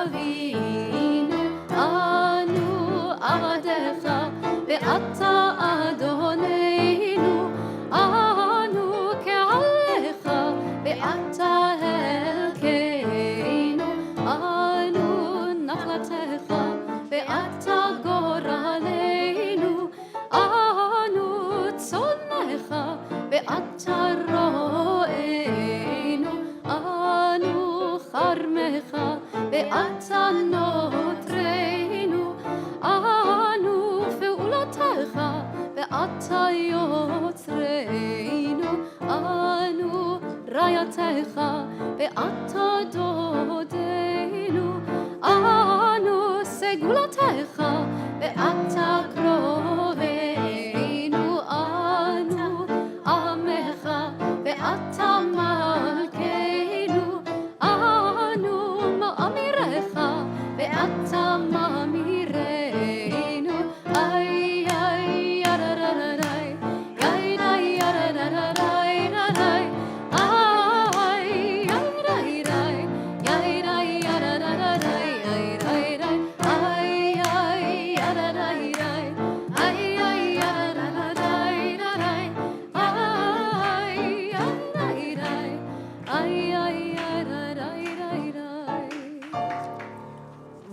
אבינו, אנו עבדיך ואתה אדוננו, אנו קהלך ואתה הלקנו, אנו נחלתך ואתה גורלנו, אנו צונך ואתה רוענו, אנו חרמך ואתה נוטרנו, אנו פעולתך ואתה יוצרנו, אנו רעייתך ואתה דודנו, אנו סגולתך ואתה קרובנו, אנו עמך ואתה מלכנו, אנו מאמירך ואתה מאמירנו, איי איי יררררי, איי איי יררררי, איי איי ירררי, איי איי יררררי,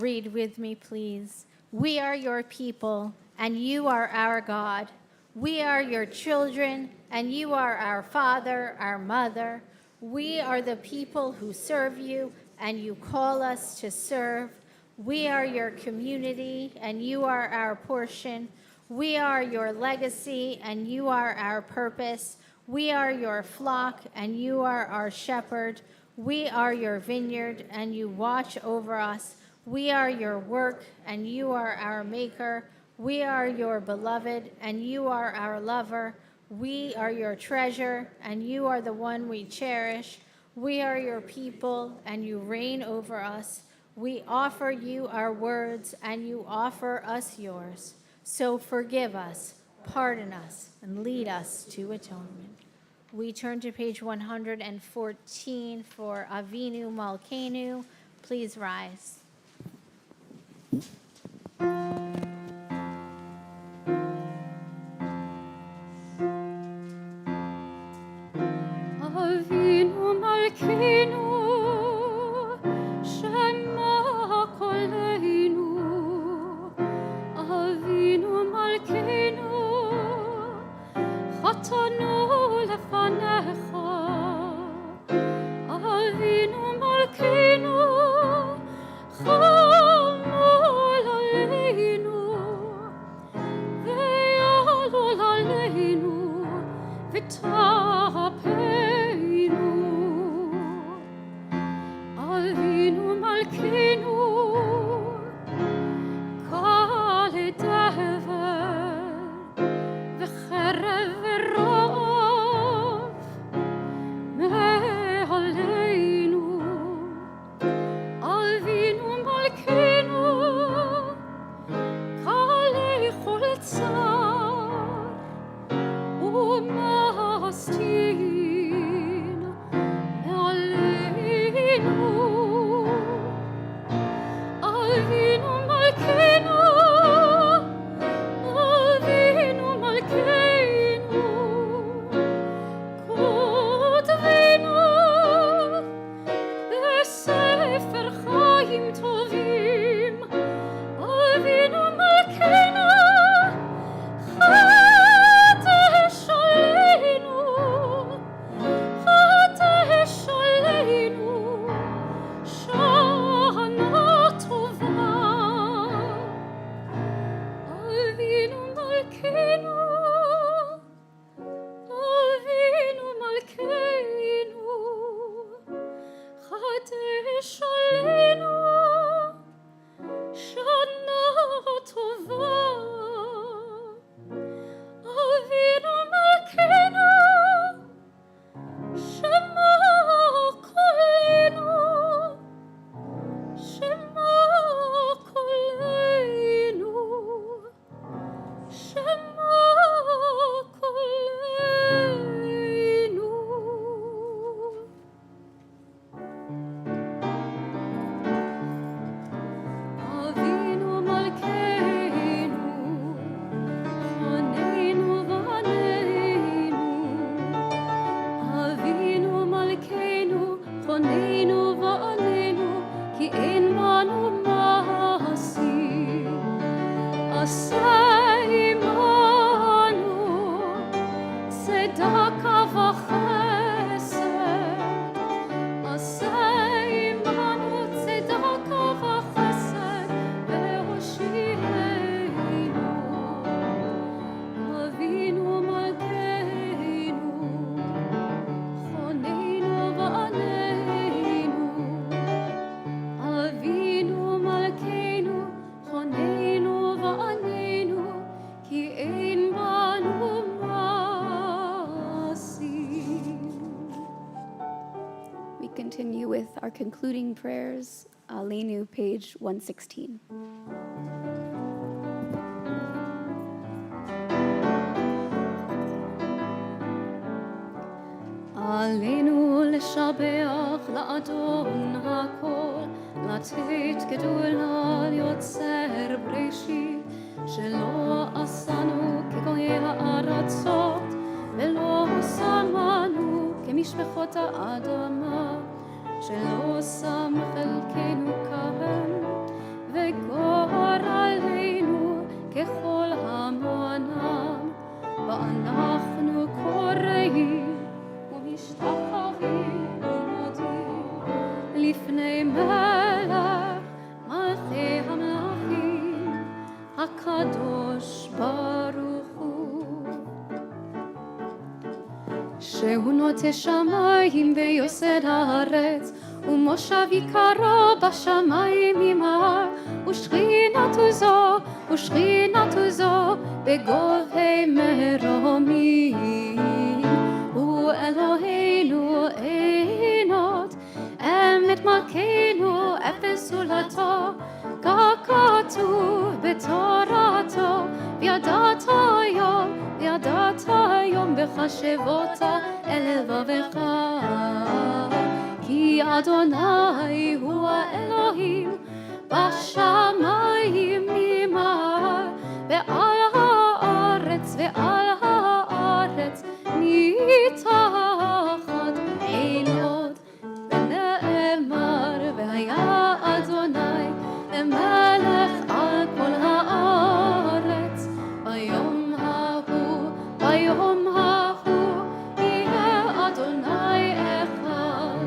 Read with me, please. We are your people, and you are our God. We are your children, and you are our father, our mother. We are the people who serve you, and you call us to serve. We are your community, and you are our portion. We are your legacy, and you are our purpose. We are your flock, and you are our shepherd. We are your vineyard, and you watch over us. We are your work, and you are our maker. We are your beloved, and you are our lover. We are your treasure, and you are the one we cherish. We are your people, and you reign over us. We offer you our words, and you offer us yours. So forgive us, pardon us, and lead us to atonement. We turn to page 114 for Avinu Malkeinu. Please rise. Avinu Malkeinu, Shema Koleinu. Avinu Malkeinu, Chatanu lefanecha. Avinu Malkeinu, Chamol aleinu, ve'alol aleinu, v'tapeinu. Avinu Malkeinu, Kol Nidre, v'cherev v'rov, me'aleinu. Avinu Malkeinu, Kalei Choltzar, u'mastin me'aleinu. Avinu Malkeinu, Avinu Malkeinu, kotevenu בספר חיים טובים. אבינו מלכנו, חדש עלינו, חדש עלינו, שנה טובה. אבינו מלכנו, אבינו מלכנו, חדש עלינו, שנה טובה. אבינו מלכנו, שמע קולנו, שמע קולנו, שמע קולנו. אבינו מלכנו, חוננו ועננו. אבינו מלכנו, חוננו ועננו, כי אין בנו מעשים. עשה עמנו צדקה וחסד. עשה עמנו צדקה וחסד, והושיענו. אבינו מלכנו, חוננו ועננו. אבינו מלכנו, חוננו ועננו, כי אין בנו מעשים. We continue with our concluding prayers, Aleinu, page 116. עלינו לשבח לאדון הכל, לתת גדולה ליוצר בראשית, שלא עשנו כגויי הארצות, ולא שמנו כמשפחות האדמה, שלא שם חלקנו כהן, וגורלנו ככל המעונם, ואנחנו קוראים ומשתחווים ומודים לפני מלך מלכי המלכים, הקדוש ברוך הוא. שהוא נוטה שמיים ויוסד הארץ, ומושב עיקרו בשמיים ממעל, ושכינתו זו בגובה מרומים. הוא אלוהינו עינות, אמת מלכנו אפס זולתו, ככתוב בתורתו, וידעת היום בחשבותה אל לבבך, כי אדוני הוא האלוהים בשמיים ממעל ועל הארץ מתחת אין עוד. ונאמר והיה אדוני למלך על כל הארץ, ביום ההוא יהיה אדוני אחד,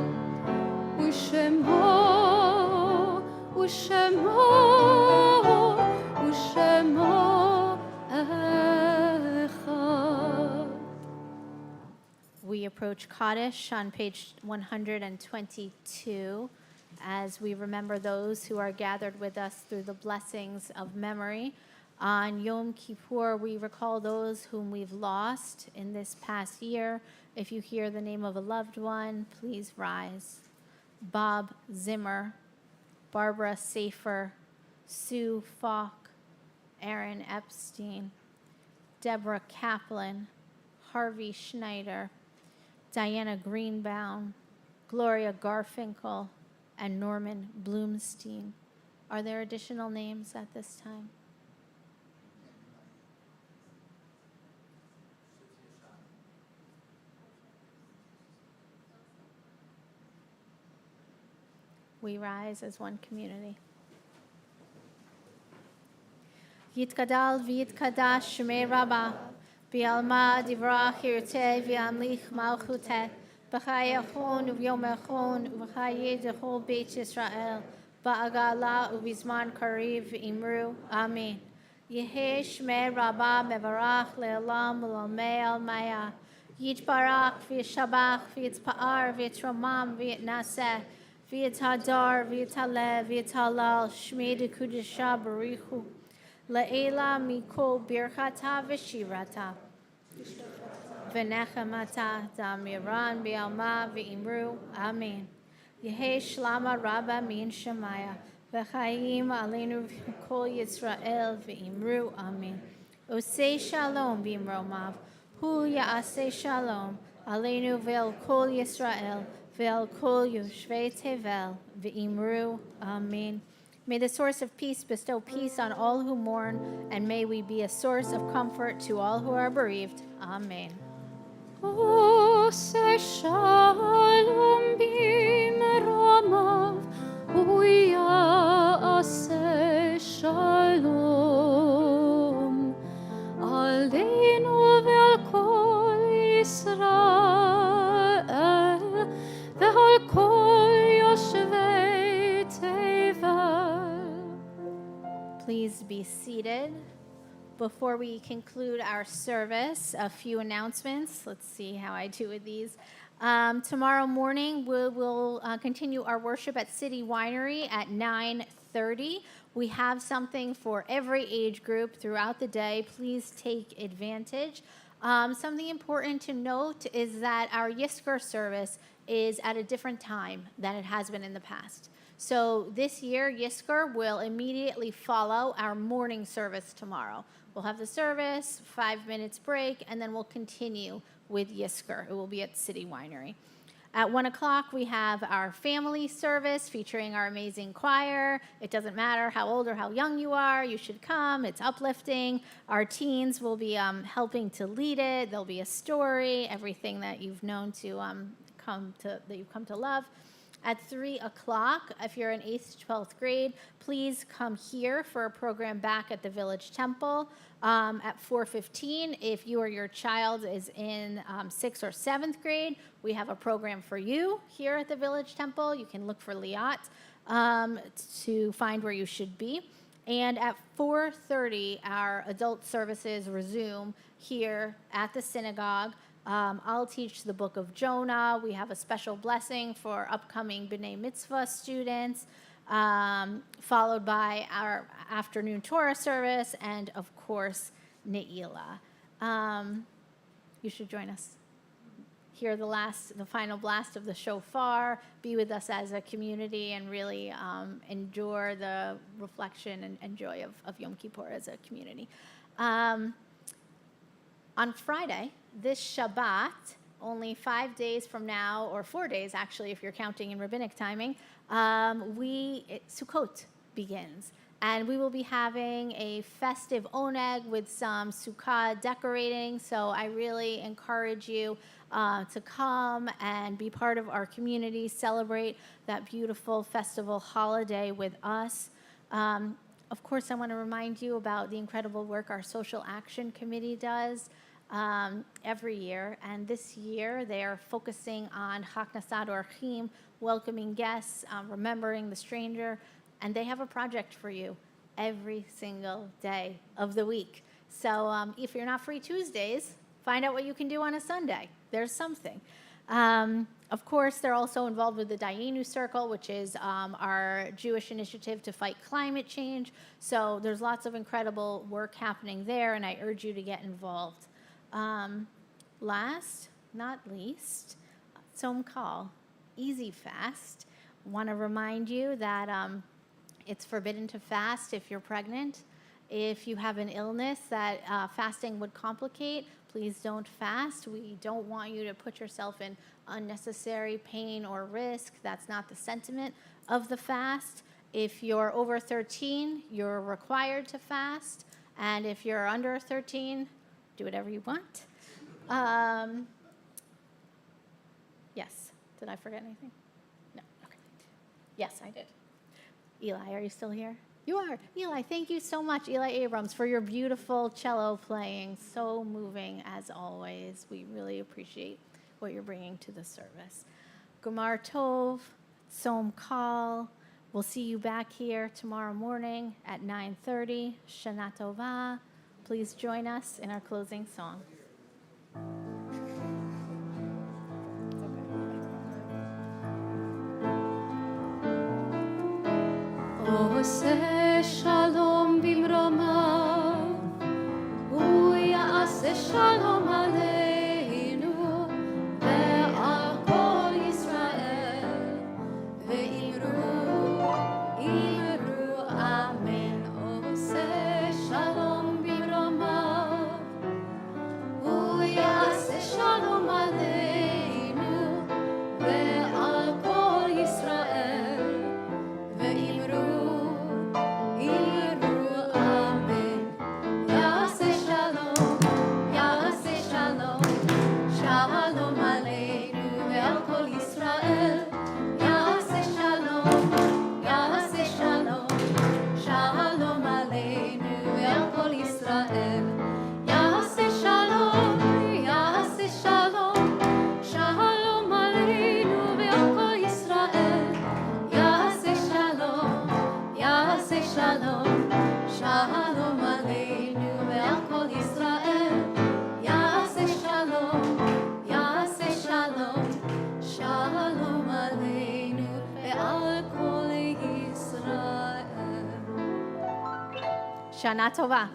ושמו אחד. We approach Kaddish on page 122 as we remember those who are gathered with us through the blessings of memory. On Yom Kippur, we recall those whom we've lost in this past year. If you hear the name of a loved one, please rise. Bob Zimmer, Barbara Safer, Sue Falk, Aaron Epstein, Deborah Kaplan, Harvey Schneider, Diana Greenbaum, Gloria Garfinkel, and Norman Bloomstein. Are there additional names at this time? We rise as one community. Yitkadal v'yitkadash shmei Rabbah, Bialma divrach yirteh v'yamlich malchuteh, b'chai echon u'vyom echon u'b'chai dechol beit Yisrael, ba'agala u'bizman kariv v'imru. Amen. Yehei shmei Rabbah mevarach le'olam u'lamei al-maya. Yitbarach v'yishabach v'yitzpa'ar v'yitromam v'yitnaseh, v'yithadar v'yithalev v'yithalal shmei dekudesha barichu. La'ela mikol birchata v'shirata v'nechemata damiran bi'alma v'imru. Amen. Yehei shlama rabba min shemaya v'chayim aleinu v'kol Yisrael v'imru. Amen. Osei shalom b'imromav hu ya'aseh shalom aleinu ve'el kol Yisrael ve'el kol yoshvei tevel v'imru. Amen. May the source of peace bestow peace on all who mourn, and may we be a source of comfort to all who are bereaved. Amen. Oseh shalom b'imromav hu ya'aseh shalom aleinu ve'al kol Yisrael ve'al kol yoshvei tevel. Please be seated. Before we conclude our service, a few announcements. Let's see how I do with these. Tomorrow morning, we'll continue our worship at City Winery at 9:30. We have something for every age group throughout the day. Please take advantage. Something important to note is that our Yisker service is at a different time than it has been in the past. So this year, Yisker will immediately follow our morning service tomorrow. We'll have the service, 5 minutes break, and then we'll continue with Yisker. It will be at City Winery. At 1 o'clock, we have our family service featuring our amazing choir. It doesn't matter how old or how young you are, you should come. It's uplifting. Our teens will be helping to lead it. There'll be a story, everything that you've known to that you've come to love. At 3 o'clock, if you're in 8th to 12th grade, please come here for a program back at the Village Temple. At 4:15, if you or your child is in 6th or 7th grade, we have a program for you here at the Village Temple. You can look for Liat to find where you should be. And at 4:30, our adult services resume here at the synagogue. I'll teach the book of Jonah. We have a special blessing for upcoming B'nai Mitzvah students, followed by our afternoon Torah service, and of course, Ne'ilah. You should join us. Hear the final blast of the shofar, be with us as a community, and really endure the reflection and joy of Yom Kippur as a community. On Friday, this Shabbat, only 5 days from now, or 4 days actually, if you're counting in rabbinic timing, Sukkot begins. And we will be having a festive oneg with some sukkah decorating. So I really encourage you to come and be part of our community, celebrate that beautiful festival holiday with us. Of course, I want to remind you about the incredible work our Social Action Committee does every year. And this year, they are focusing on Haknasat Orchim, welcoming guests, remembering the stranger. And they have a project for you every single day of the week. So if you're not free Tuesdays, find out what you can do on a Sunday. There's something. Of course, they're also involved with the Dayenu Circle, which is our Jewish initiative to fight climate change. So there's lots of incredible work happening there, and I urge you to get involved. Last, not least, Tzom Kol, easy fast. Want to remind you that it's forbidden to fast if you're pregnant. If you have an illness that fasting would complicate, please don't fast. We don't want you to put yourself in unnecessary pain or risk. That's not the sentiment of the fast. If you're over 13, you're required to fast. And if you're under 13, do whatever you want. Yes. Did I forget anything? No. Okay. Yes, I did. Eli, are you still here? You are. Eli, thank you so much, Eli Abrams, for your beautiful cello playing. So moving, as always. We really appreciate what you're bringing to the service. Gumar Tov, Tzom Kol. We'll see you back here tomorrow morning at 9:30. Shana Tova. Please join us in our closing song. עושה שלום במרומיו, הוא יעשה שלום עלינו ועל כל ישראל, ואמרו אמן. עושה שלום במרומיו, הוא יעשה שלום עלינו ועל כל ישראל, ואמרו Shana Tova.